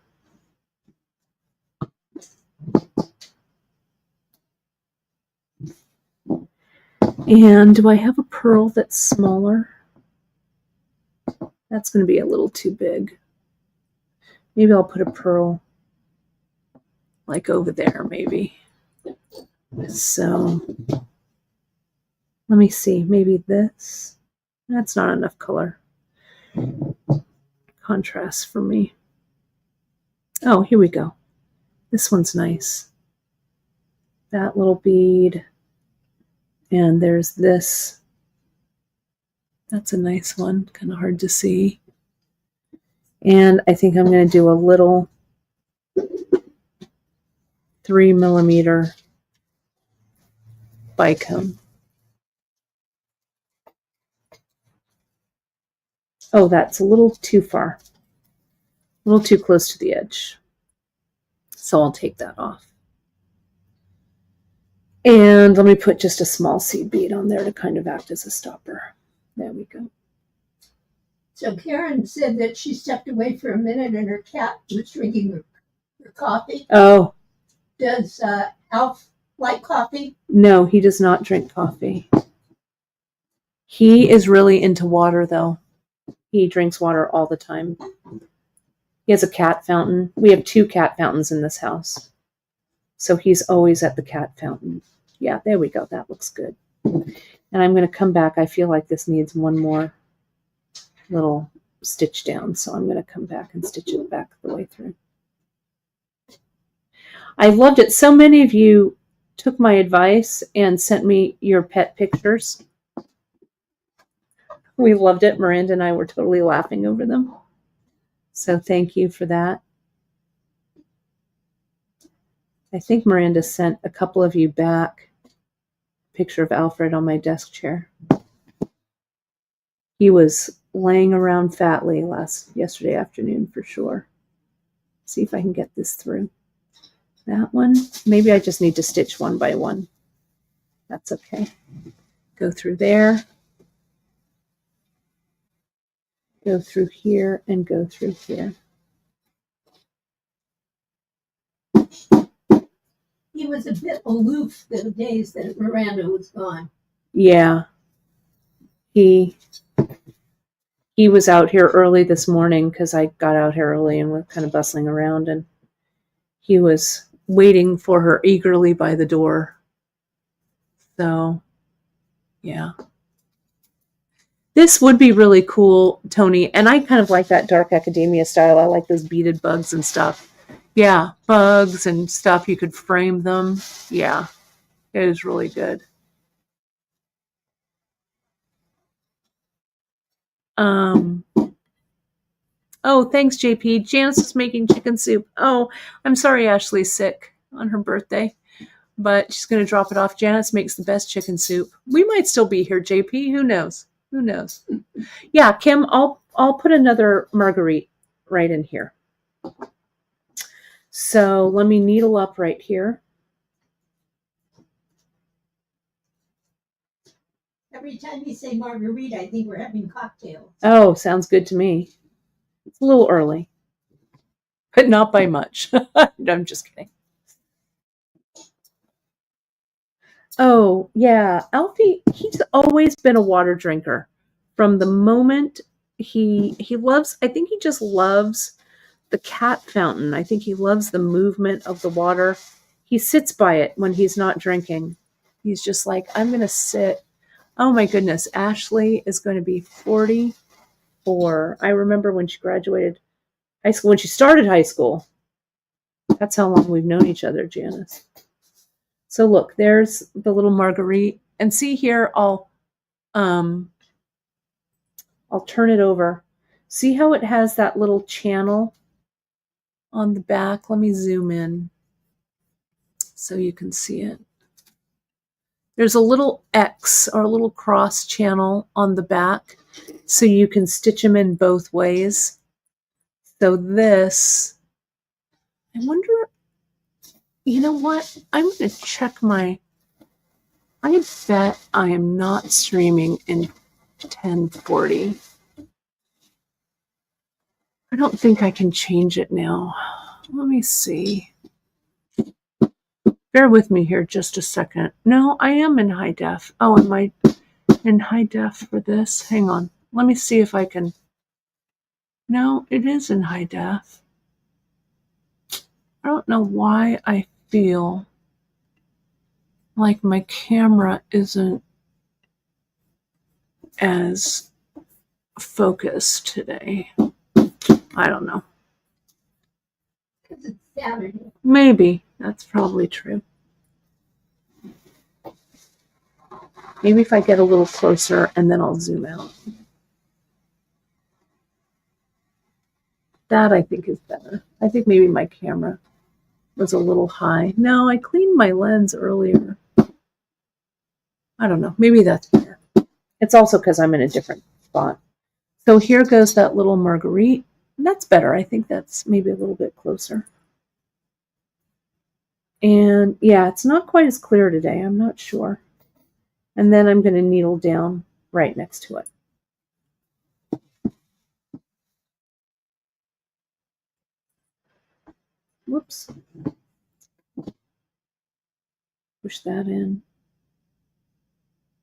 And do I have a pearl that's smaller? That's going to be a little too big. Maybe I'll put a pearl like over there, maybe. So let me see. Maybe this. That's not enough color. Contrast for me. Oh, here we go. This one's nice. That little bead. And there's this. That's a nice one. Kind of hard to see. And I think I'm going to do a little 3mm bicone. Oh, that's a little too far. A little too close to the edge. So I'll take that off. And let me put just a small seed bead on there to kind of act as a stopper. There we go. So Karen said that she stepped away for a minute and her cat was drinking her coffee. Oh. Does Alf like coffee? No, he does not drink coffee. He is really into water, though. He drinks water all the time. He has a cat fountain. We have 2 cat fountains in this house. So he's always at the cat fountain. Yeah, there we go. That looks good. And I'm going to come back. I feel like this needs one more little stitch down. So I'm going to come back and stitch it back the way through. I loved it. So many of you took my advice and sent me your pet pictures. We loved it. Miranda and I were totally laughing over them. So thank you for that. I think Miranda sent a couple of you back a picture of Alfred on my desk chair. He was laying around fatly yesterday afternoon for sure. See if I can get this through. That one, maybe I just need to stitch one by one. That's okay. Go through there. Go through here and go through here. He was a bit aloof the days that Miranda was gone. Yeah. He was out here early this morning because I got out here early and was kind of bustling around, and he was waiting for her eagerly by the door. So, yeah. This would be really cool, Tony, and I kind of like that dark academia style. I like those beaded bugs and stuff. Yeah, bugs and stuff. You could frame them. Yeah, it is really good. Oh, thanks, JP. Janice is making chicken soup. Oh, I'm sorry Ashley's sick on her birthday, but she's going to drop it off. Janice makes the best chicken soup. We might still be here, JP. Who knows? Who knows? Yeah, Kim, I'll put another Marguerite right in here. So let me needle up right here. Every time you say Marguerite, I think we're having cocktails. Oh, sounds good to me. It's a little early, but not by much. No, I'm just kidding. Oh, yeah. Alfie, he's always been a water drinker. From the moment he loves, I think he just loves the cat fountain. I think he loves the movement of the water. He sits by it when he's not drinking. He's just like, I'm going to sit. Oh my goodness. Ashley is going to be 44. I remember when she graduated high school, when she started high school. That's how long we've known each other, Janice. So look, there's the little Marguerite. And see here, I'll turn it over. See how it has that little channel on the back? Let me zoom in so you can see it. There's a little X or a little cross channel on the back so you can stitch them in both ways. So this, I wonder, you know what? I'm going to check I bet I am not streaming in 1040. I don't think I can change it now. Let me see. Bear with me here just a second. No, I am in high def. Oh, am I in high def for this? Hang on. Let me see if I can. No, it is in high def. I don't know why I feel like my camera isn't as focused today. I don't know. Because it's Saturday. Maybe. That's probably true. Maybe if I get a little closer and then I'll zoom out. That I think is better. I think maybe my camera was a little high. No, I cleaned my lens earlier. I don't know. Maybe that's better. It's also because I'm in a different spot. So here goes that little Marguerite. That's better. I think that's maybe a little bit closer. And yeah, it's not quite as clear today. I'm not sure. And then I'm going to needle down right next to it. Whoops. Push that in.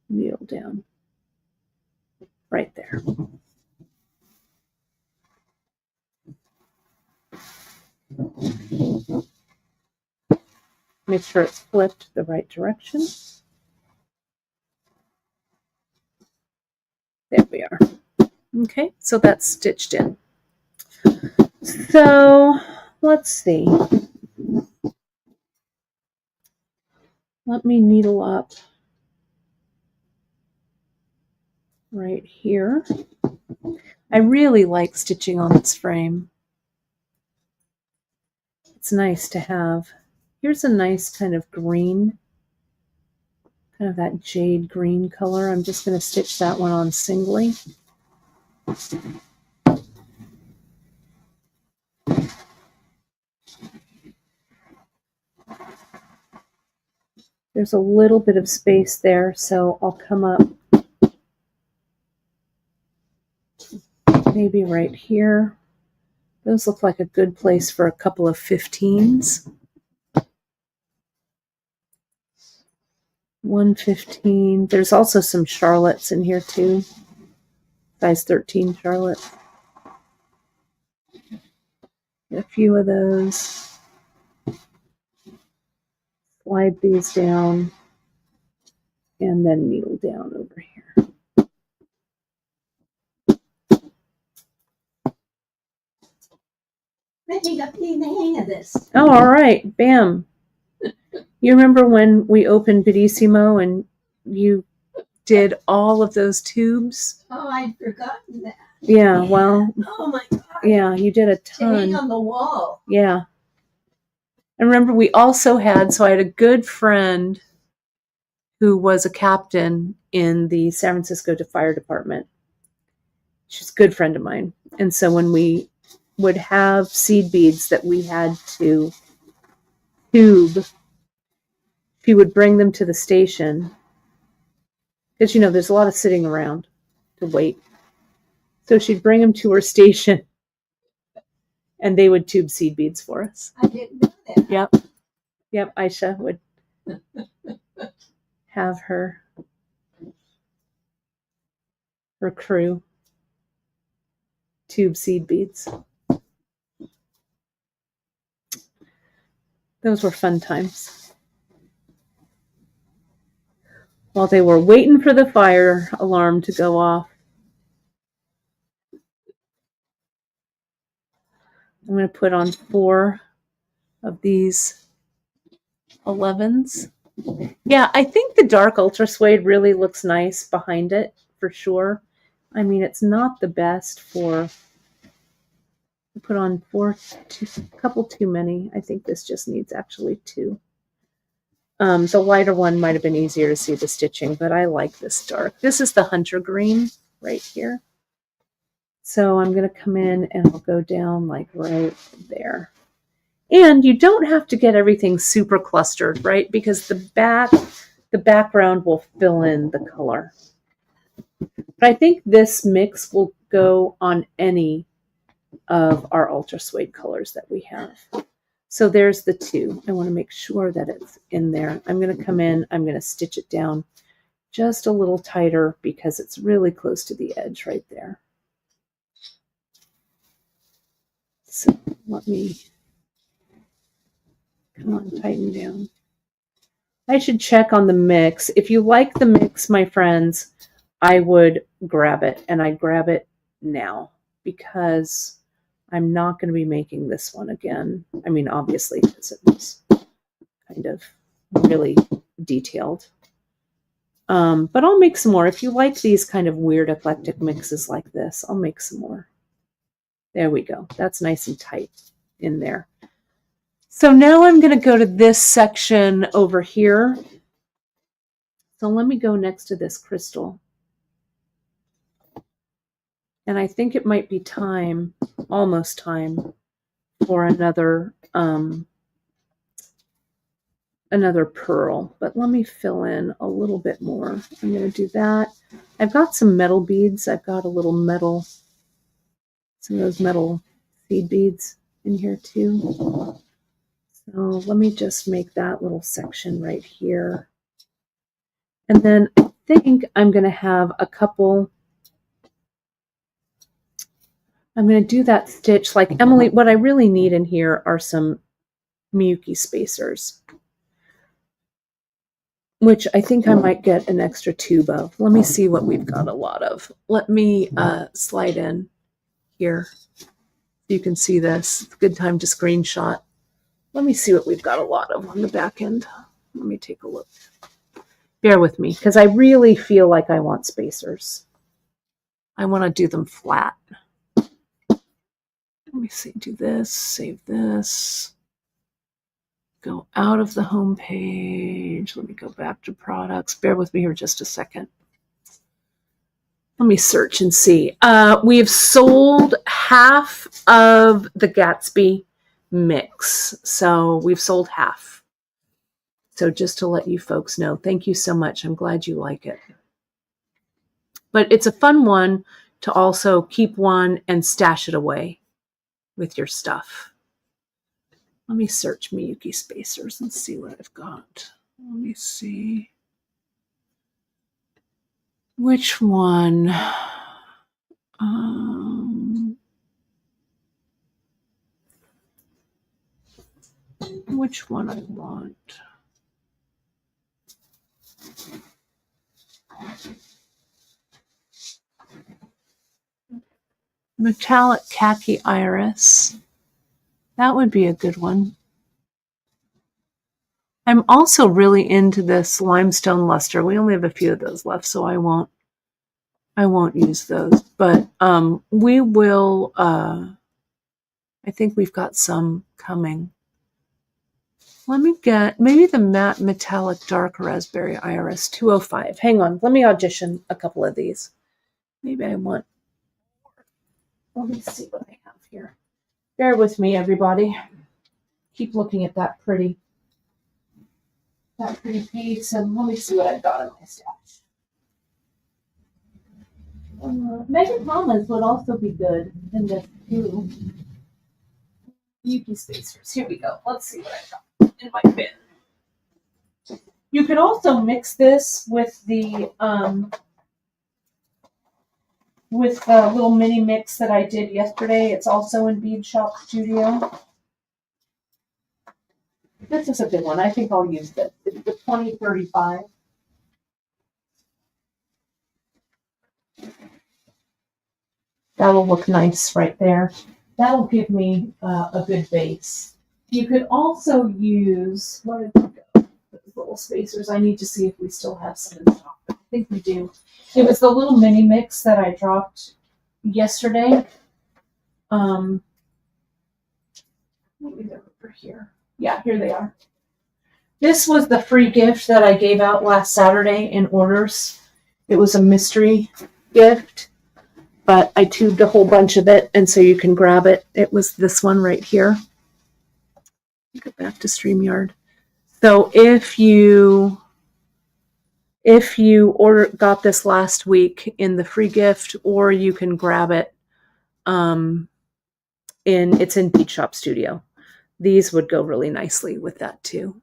Needle down. Right there. Make sure it's flipped the right direction. There we are. Okay, so that's stitched in. So let's see. Let me needle up right here. I really like stitching on this frame. It's nice to have. Here's a nice kind of green, kind of that jade green color. I'm just going to stitch that one on singly. There's a little bit of space there, so I'll come up maybe right here. Those look like a good place for a couple of 15s. 115. There's also some Charlottes in here too. Size 13 Charlotte. A few of those. Slide these down and then needle down over here. I think I'm getting the hang of this. Oh, all right. Bam. You remember when we opened Beadissimo and you did all of those tubes? Oh, I'd forgotten that. Yeah, well. Oh my God. Yeah, you did a To hang ton. on the wall. Yeah. I remember we also had, so I had a good friend who was a captain in the San Francisco Fire Department. She's a good friend of mine. And so when we would have seed beads that we had to tube, she would bring them to the station. Because, you know, there's a lot of sitting around to wait. So she'd bring them to her station and they would tube seed beads for us. I didn't know that. Yep. Yep, Aisha would have her crew tube seed beads. Those were fun times. while they were waiting for the fire alarm to go off. I'm going to put on 4 of these 11s. Yeah, I think the dark ultra suede really looks nice behind it for sure. I mean, it's not the best for, put on 4, a couple too many. I think this just needs actually 2. The lighter one might have been easier to see the stitching, but I like this dark. This is the hunter green right here. So I'm going to come in and I'll go down like right there. And you don't have to get everything super clustered, right? Because the background will fill in the color. But I think this mix will go on any of our ultra suede colors that we have. So there's the 2. I want to make sure that it's in there. I'm going to come in, I'm going to stitch it down just a little tighter because it's really close to the edge right there. So let me, come on, tighten down. I should check on the mix. If you like the mix, my friends, I would grab it, and I grab it now because I'm not going to be making this one again. I mean, obviously, because it was kind of really detailed. But I'll make some more. If you like these kind of weird eclectic mixes like this, I'll make some more. There we go. That's nice and tight in there. So now I'm going to go to this section over here. So let me go next to this crystal. And I think it might be time, almost time, for another pearl. But let me fill in a little bit more. I'm going to do that. I've got some metal beads. I've got a little metal, some of those metal seed beads in here too. So let me just make that little section right here. And then I think I'm going to have a couple, I'm going to do that stitch like Emily. What I really need in here are some Miyuki spacers, which I think I might get an extra tube of. Let me see what we've got a lot of. Let me slide in here. You can see this. It's a good time to screenshot. Let me see what we've got a lot of on the back end. Let me take a look. Bear with me, because I really feel like I want spacers. I want to do them flat. Let me see, do this, save this. Go out of the home page. Let me go back to products. Bear with me here just a second. Let me search and see. We have sold half of the Gatsby mix. So we've sold half. So just to let you folks know, thank you so much. I'm glad you like it. But it's a fun one to also keep one and stash it away with your stuff. Let me search Miyuki spacers and see what I've got. Let me see. Which one? Which one I want? Metallic khaki iris. That would be a good one. I'm also really into this limestone luster. We only have a few of those left, so I won't use those. But we will. I think we've got some coming. Let me get maybe the matte metallic dark raspberry iris 205. Hang on, let me audition a couple of these. Maybe I want. Let me see what I have here. Bear with me, everybody. Keep looking at that pretty piece, and let me see what I've got in my stash. Megan Thomas would also be good in this too. Miyuki spacers. Here we go. Let's see what I've got in my bin. You could also mix this with the little mini mix that I did yesterday. It's also in Bead Shop Studio. This is a good one. I think I'll use this. It's the 2035. That'll look nice right there. That'll give me a good base. You could also use, what did we go? Those little spacers. I need to see if we still have some in stock. I think we do. It was the little mini mix that I dropped yesterday. Maybe they're over here. Yeah, here they are. This was the free gift that I gave out last Saturday in orders. It was a mystery gift, but I tubed a whole bunch of it, and so you can grab it. It was this one right here. Go back to StreamYard. So if you got this last week in the free gift, or you can grab it it's in Bead Shop Studio. These would go really nicely with that too.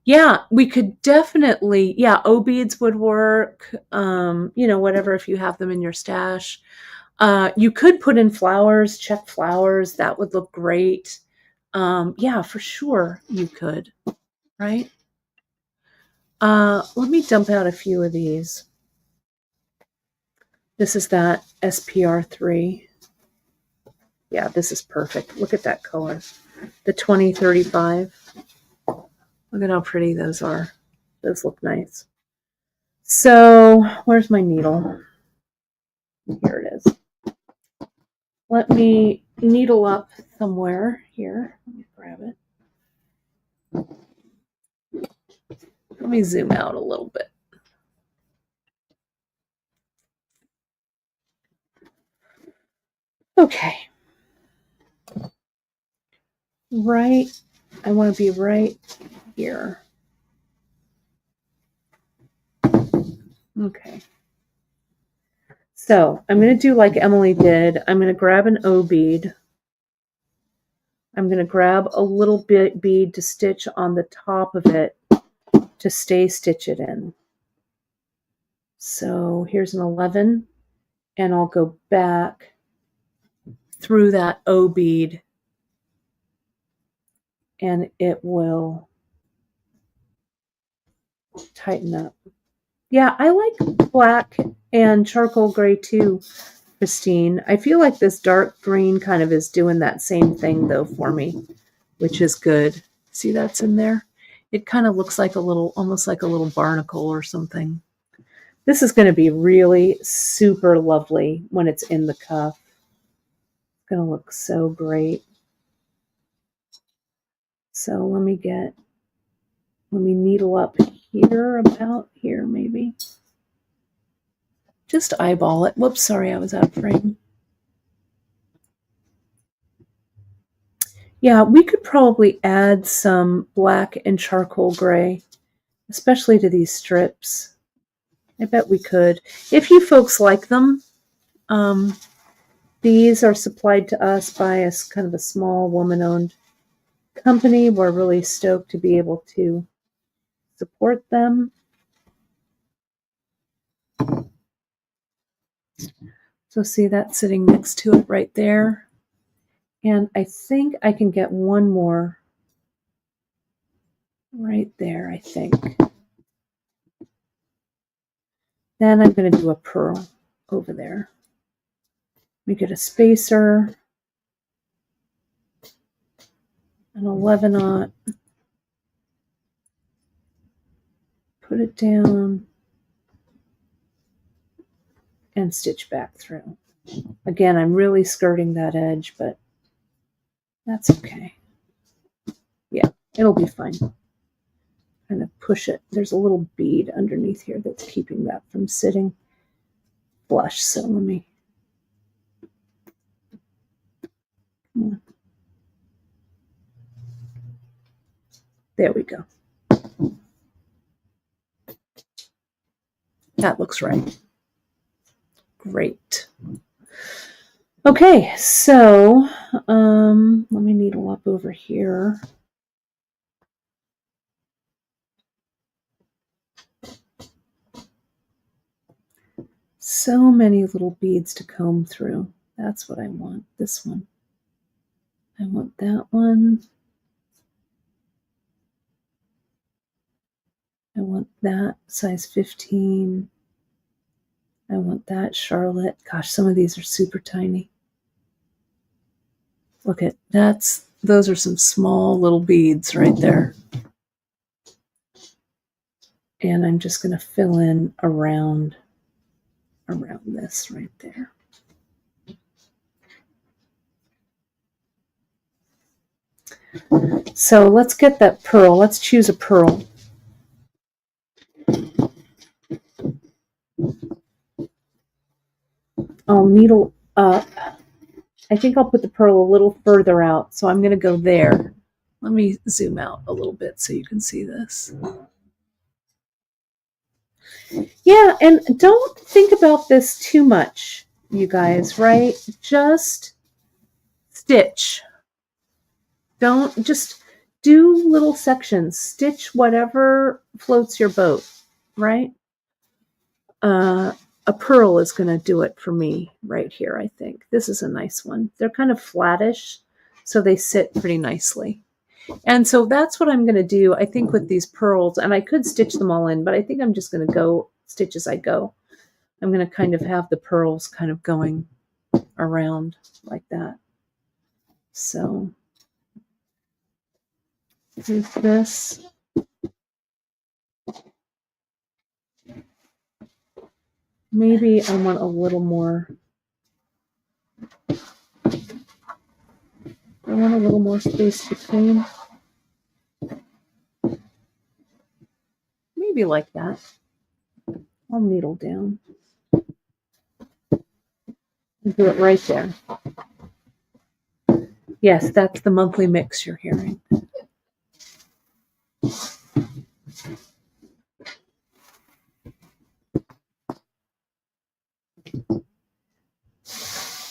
Yeah, we could definitely, O beads would work. Whatever, if you have them in your stash. You could put in flowers, check flowers. That would look great. Yeah, for sure you could, right? Let me dump out a few of these. This is that SPR3. Yeah, this is perfect. Look at that color. The 2035. Look at how pretty those are. Those look nice. So, where's my needle? Here it is. Let me needle up somewhere here. Let me grab it. Let me zoom out a little bit. Okay. I want to be right here. Okay. So I'm going to do like Emily did. I'm going to grab an O bead. I'm going to grab a little bit bead to stitch on the top of it to stitch it in. So here's an 11, and I'll go back through that O bead, and it will tighten up. Yeah, I like black and charcoal gray too, Christine. I feel like this dark green kind of is doing that same thing though for me, which is good. See, that's in there? It kind of looks like almost like a little barnacle or something. This is going to be really super lovely when it's in the cuff. It's going to look so great. So let me needle up here, about here maybe. Just eyeball it. Whoops, sorry, I was out of frame. Yeah, we could probably add some black and charcoal gray, especially to these strips. I bet we could. If you folks like them, these are supplied to us by a kind of a small woman-owned company. We're really stoked to be able to support them. So see that sitting next to it right there. And I think I can get one more right there, I think. Then I'm going to do a pearl over there. We get a spacer, an 11-aught, put it down, and stitch back through. Again, I'm really skirting that edge, but that's okay. Yeah, it'll be fine. Kind of push it. There's a little bead underneath here that's keeping that from sitting flush. So let me. Come on. There we go. That looks right. Great. Okay, so let me needle up over here. So many little beads to comb through. That's what I want. This one. I want that one. I want that size 15. I want that, Charlotte. Gosh, some of these are super tiny. Look at those are some small little beads right there. And I'm just going to fill in around this right there. So let's get that pearl. Let's choose a pearl. I'll needle up. I think I'll put the pearl a little further out. So I'm going to go there. Let me zoom out a little bit so you can see this. Yeah, and don't think about this too much, you guys, right? Just stitch. Don't just do little sections. Stitch whatever floats your boat, right? A pearl is going to do it for me right here, I think. This is a nice one. They're kind of flattish, so they sit pretty nicely. And so that's what I'm going to do, I think, with these pearls. And I could stitch them all in, but I think I'm just going to go stitch as I go. I'm going to kind of have the pearls kind of going around like that. So here's this. Maybe I want a little more. I want a little more space between. Maybe like that. I'll needle down. And do it right there. Yes, that's the monthly mix you're hearing.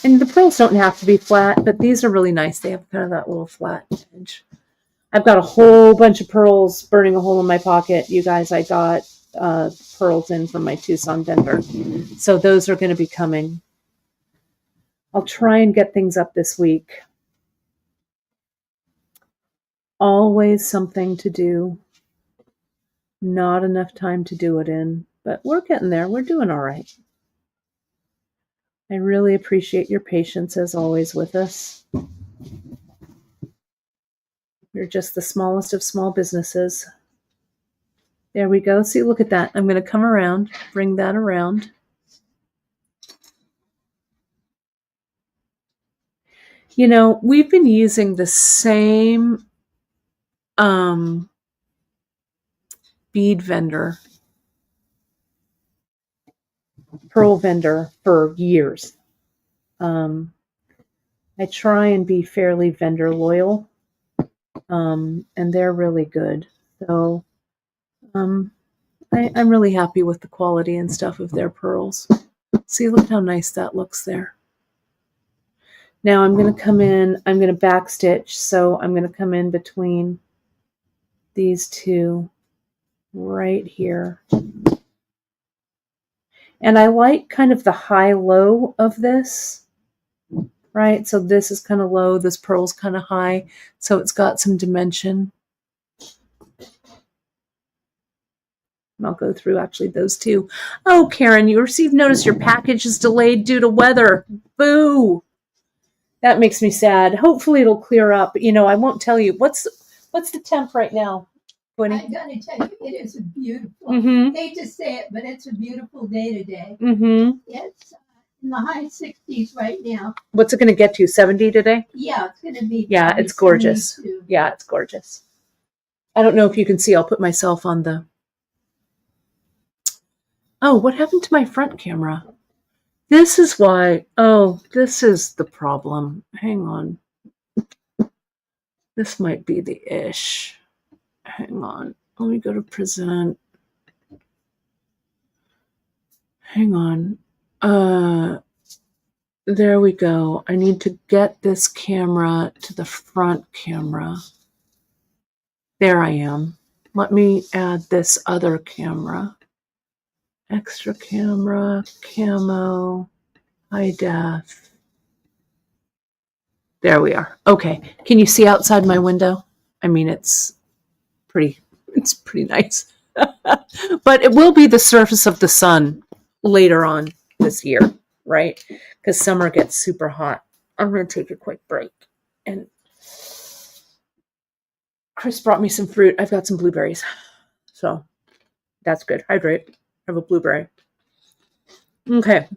And the pearls don't have to be flat, but these are really nice. They have kind of that little flat edge. I've got a whole bunch of pearls burning a hole in my pocket. You guys, I got pearls in from my Tucson vendor. So those are going to be coming. I'll try and get things up this week. Always something to do. Not enough time to do it in, but we're getting there. We're doing all right. I really appreciate your patience as always with us. You're just the smallest of small businesses. There we go. See, look at that. I'm going to come around, bring that around. You know, we've been using the same bead vendor, pearl vendor for years. I try and be fairly vendor loyal, and they're really good. So I'm really happy with the quality and stuff of their pearls. See, look how nice that looks there. Now I'm going to come in, I'm going to back stitch, so I'm going to come in between these two right here. And I like kind of the high-low of this, right? So this is kind of low, this pearl's kind of high, so it's got some dimension. And I'll go through actually those two. Oh, Karen, you received notice your package is delayed due to weather. Boo! That makes me sad. Hopefully it'll clear up. You know, I won't tell you. What's the temp right now, Quinny? I'm going to tell you, it is a beautiful, Mm-hmm. hate to say it, but it's a beautiful day today. Mm-hmm. It's in the high 60s right now. What's it going to get to? 70 today? Yeah, it's going to be. Yeah, it's gorgeous. 72. Yeah, it's gorgeous. I don't know if you can see. I'll put myself on the... Oh, what happened to my front camera? This is why... Oh, this is the problem. Hang on. This might be the ish. Hang on. Let me go to present. Hang on. There we go. I need to get this camera to the front camera. There I am. Let me add this other camera. Extra camera, camo, high def. There we are. Okay. Can you see outside my window? I mean, it's pretty nice. But it will be the surface of the sun later on. this year, right? Because summer gets super hot. I'm going to take a quick break. And Chris brought me some fruit. I've got some blueberries. So that's good. Hydrate. Have a blueberry. Okay.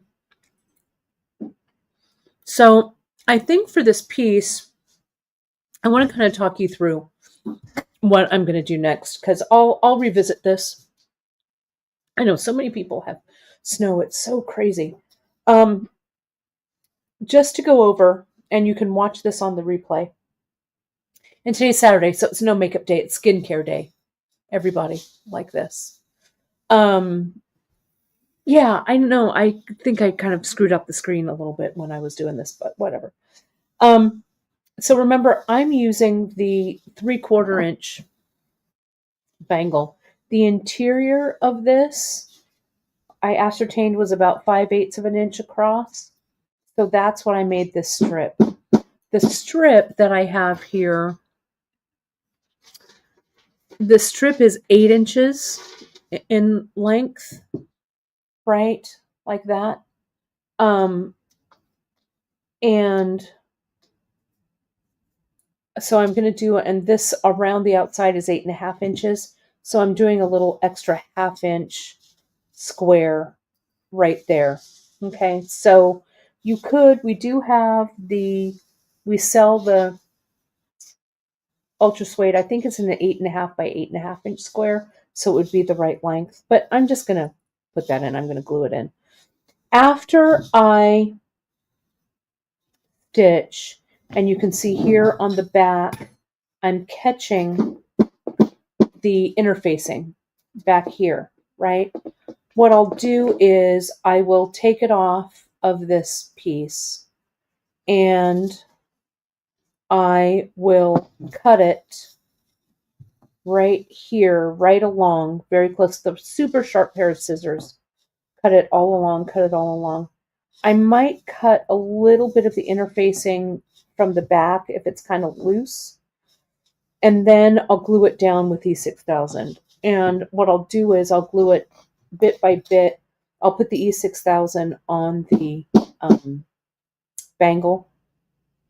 So I think for this piece, I want to kind of talk you through what I'm going to do next, because I'll revisit this. I know so many people have snow. It's so crazy. Just to go over, and you can watch this on the replay. And today's Saturday, so it's no makeup day. It's skincare day. Everybody like this. Yeah, I know. I think I kind of screwed up the screen a little bit when I was doing this, but whatever. So remember, I'm using the 3/4 inch bangle. The interior of this, I ascertained, was about 5/8 of an inch across. So that's what I made this strip. The strip that I have here, the strip is 8 inches in length, right? Like that. And so I'm going to do, and this around the outside is 8.5 inches. So I'm doing a little extra 1/2 inch square right there. Okay. So you could, we do have we sell the ultra suede. I think it's in an 8.5 by 8.5 inch square. So it would be the right length, but I'm just going to put that in. I'm going to glue it in. After I stitch, and you can see here on the back, I'm catching the interfacing back here, right? What I'll do is I will take it off of this piece and I will cut it right here, right along, very close to the super sharp pair of scissors. Cut it all along, cut it all along. I might cut a little bit of the interfacing from the back if it's kind of loose. And then I'll glue it down with E6000. And what I'll do is I'll glue it bit by bit. I'll put the E6000 on the bangle,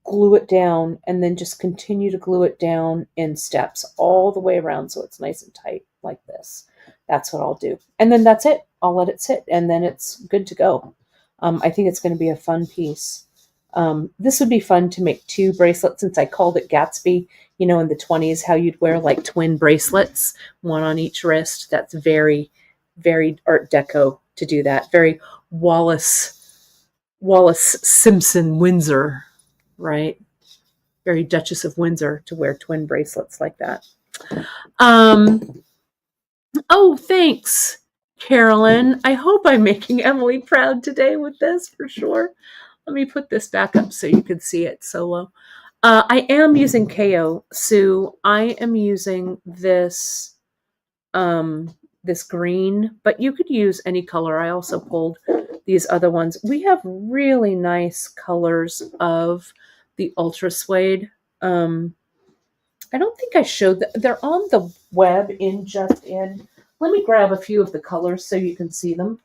glue it down, and then just continue to glue it down in steps all the way around so it's nice and tight like this. That's what I'll do. And then that's it. I'll let it sit, and then it's good to go. I think it's going to be a fun piece. This would be fun to make 2 bracelets, since I called it Gatsby. You know, in the 20s, how you'd wear like twin bracelets, one on each wrist. That's very, very Art Deco to do that. Very Wallace Simpson Windsor, right? Very Duchess of Windsor to wear twin bracelets like that. Oh, thanks, Carolyn. I hope I'm making Emily proud today with this for sure. Let me put this back up so you can see it solo. I am using KO, Sue. I am using this this green, but you could use any color. I also pulled these other ones. We have really nice colors of the Ultra Suede. I don't think I showed that. They're on the web in Just In. Let me grab a few of the colors so you can see them.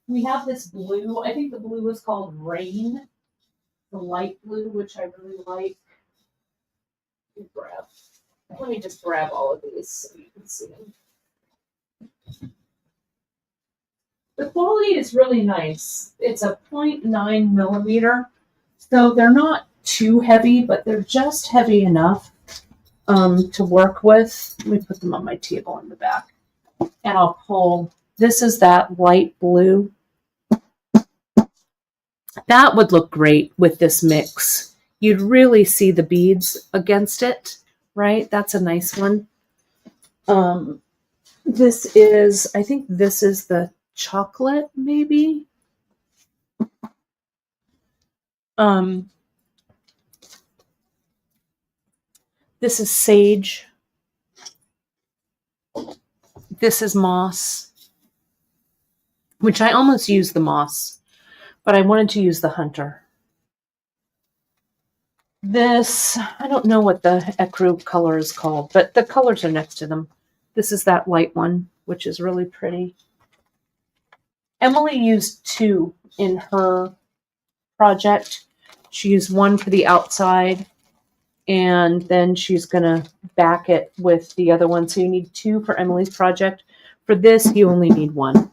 We have this blue. I think the blue is called Rain. The light blue, which I really like. Let me just grab all of these so you can see them. The quality is really nice. It's a 0.9 millimeter, so they're not too heavy, but they're just heavy enough to work with. Let me put them on my table in the back, and I'll pull. This is that light blue. That would look great with this mix. You'd really see the beads against it, right? That's a nice one. This is, I think this is the chocolate, maybe. This is sage. This is moss, which I almost used the moss, but I wanted to use the hunter. This, I don't know what the ecru color is called, but the colors are next to them. This is that light one, which is really pretty. Emily used 2 in her project. She used 1 for the outside, and then she's going to back it with the other one. So you need 2 for Emily's project. For this, you only need 1.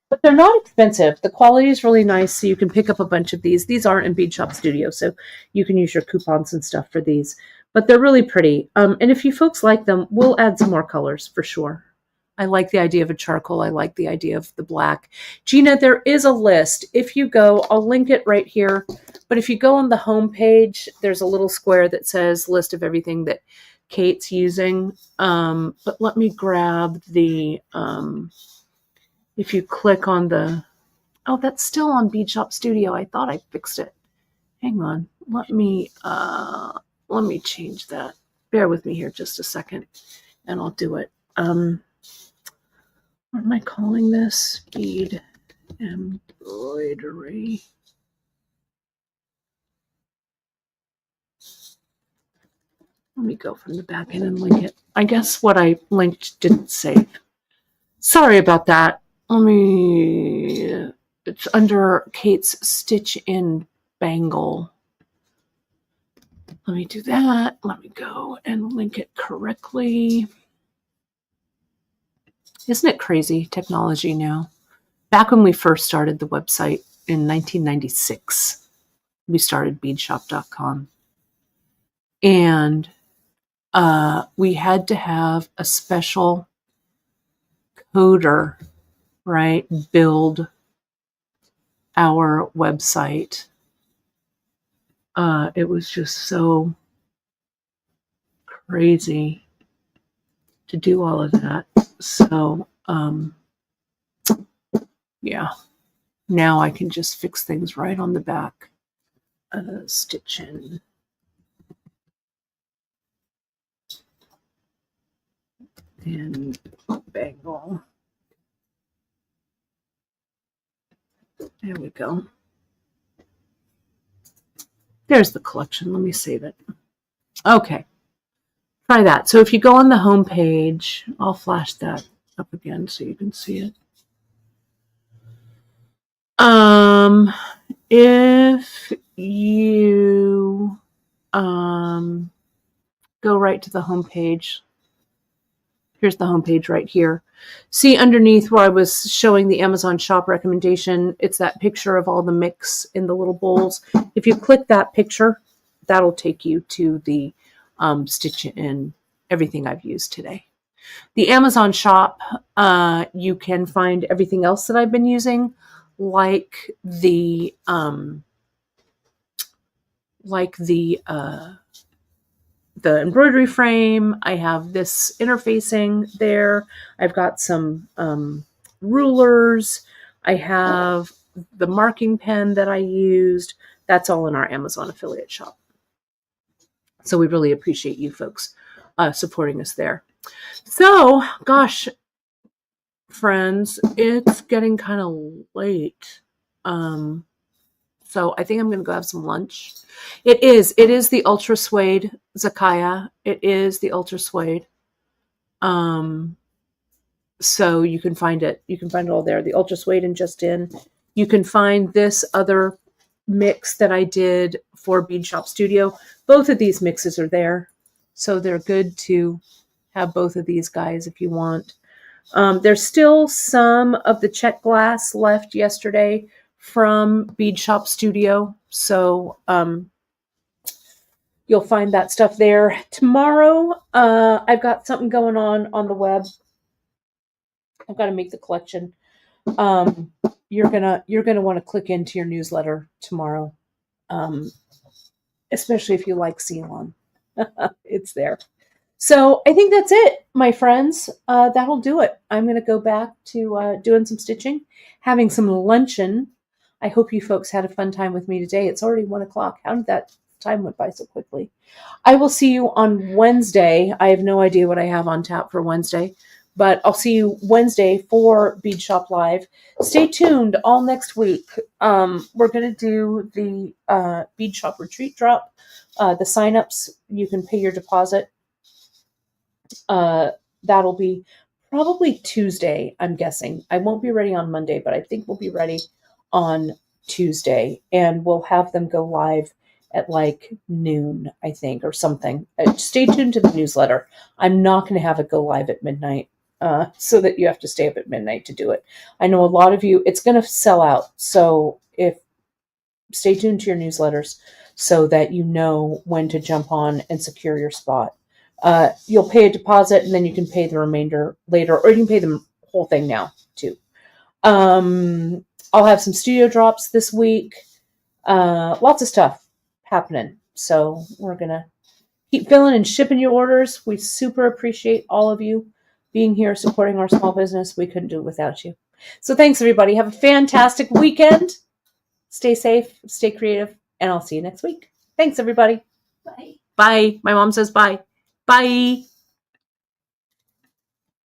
But they're not expensive. The quality is really nice, so you can pick up a bunch of these. These aren't in Bead Shop Studio, so you can use your coupons and stuff for these. But they're really pretty. And if you folks like them, we'll add some more colors for sure. I like the idea of a charcoal. I like the idea of the black. Gina, there is a list. If you go, I'll link it right here. But if you go on the home page, there's a little square that says list of everything that Kate's using. But let me grab the... if you click on the, oh, that's still on Bead Shop Studio. I thought I fixed it. Hang on. Let me change that. Bear with me here just a second and I'll do it. What am I calling this? Bead embroidery. Let me go from the back end and link it. I guess what I linked didn't save. Sorry about that. It's under Kate's Stitch in Bangle. Let me do that. Let me go and link it correctly. Isn't it crazy, technology now? Back when we first started the website in 1996, we started beadshop.com. And we had to have a special coder, right, build our website. It was just so crazy to do all of that. So, yeah, now I can just fix things right on the back. Stitch in. And bangle. There we go. There's the collection. Let me save it. Okay. Try that. So if you go on the home page, I'll flash that up again so you can see it. If you go right to the home page, here's the home page right here. See underneath where I was showing the Amazon shop recommendation, it's that picture of all the mix in the little bowls. If you click that picture, that'll take you to the stitch in everything I've used today. The Amazon shop, you can find everything else that I've been using, like the embroidery frame. I have this interfacing there. I've got some rulers. I have the marking pen that I used. That's all in our Amazon affiliate shop. So we really appreciate you folks supporting us there. So, gosh, friends, it's getting kind of late. So I think I'm going to go have some lunch. It is the Ultra Suede Zakaya. It is the Ultra Suede. So you can find it. You can find it all there. The Ultra Suede and Just In. You can find this other mix that I did for Bead Shop Studio. Both of these mixes are there. So they're good to have both of these guys if you want. There's still some of the check glass left yesterday from Bead Shop Studio. So you'll find that stuff there. Tomorrow, I've got something going on the web. I've got to make the collection. You're gonna want to click into your newsletter tomorrow, especially if you like Ceylon. It's there. So I think that's it, my friends. That'll do it. I'm going to go back to doing some stitching, having some luncheon. I hope you folks had a fun time with me today. It's already 1 o'clock. How did that time went by so quickly? I will see you on Wednesday. I have no idea what I have on tap for Wednesday, but I'll see you Wednesday for Bead Shop Live. Stay tuned all next week. We're going to do the Bead Shop Retreat Drop. The signups, you can pay your deposit. That'll be probably Tuesday, I'm guessing. I won't be ready on Monday, but I think we'll be ready on Tuesday, and we'll have them go live at like noon, I think, or something. Stay tuned to the newsletter. I'm not going to have it go live at midnight, so that you have to stay up at midnight to do it. I know a lot of you, it's going to sell out, so stay tuned to your newsletters so that you know when to jump on and secure your spot. You'll pay a deposit and then you can pay the remainder later, or you can pay the whole thing now too. I'll have some studio drops this week. Lots of stuff happening. So we're going to keep filling and shipping your orders. We super appreciate all of you being here, supporting our small business. We couldn't do it without you. So thanks, everybody. Have a fantastic weekend. Stay safe, stay creative, and I'll see you next week. Thanks, everybody. Bye. Bye. My mom says bye. Bye.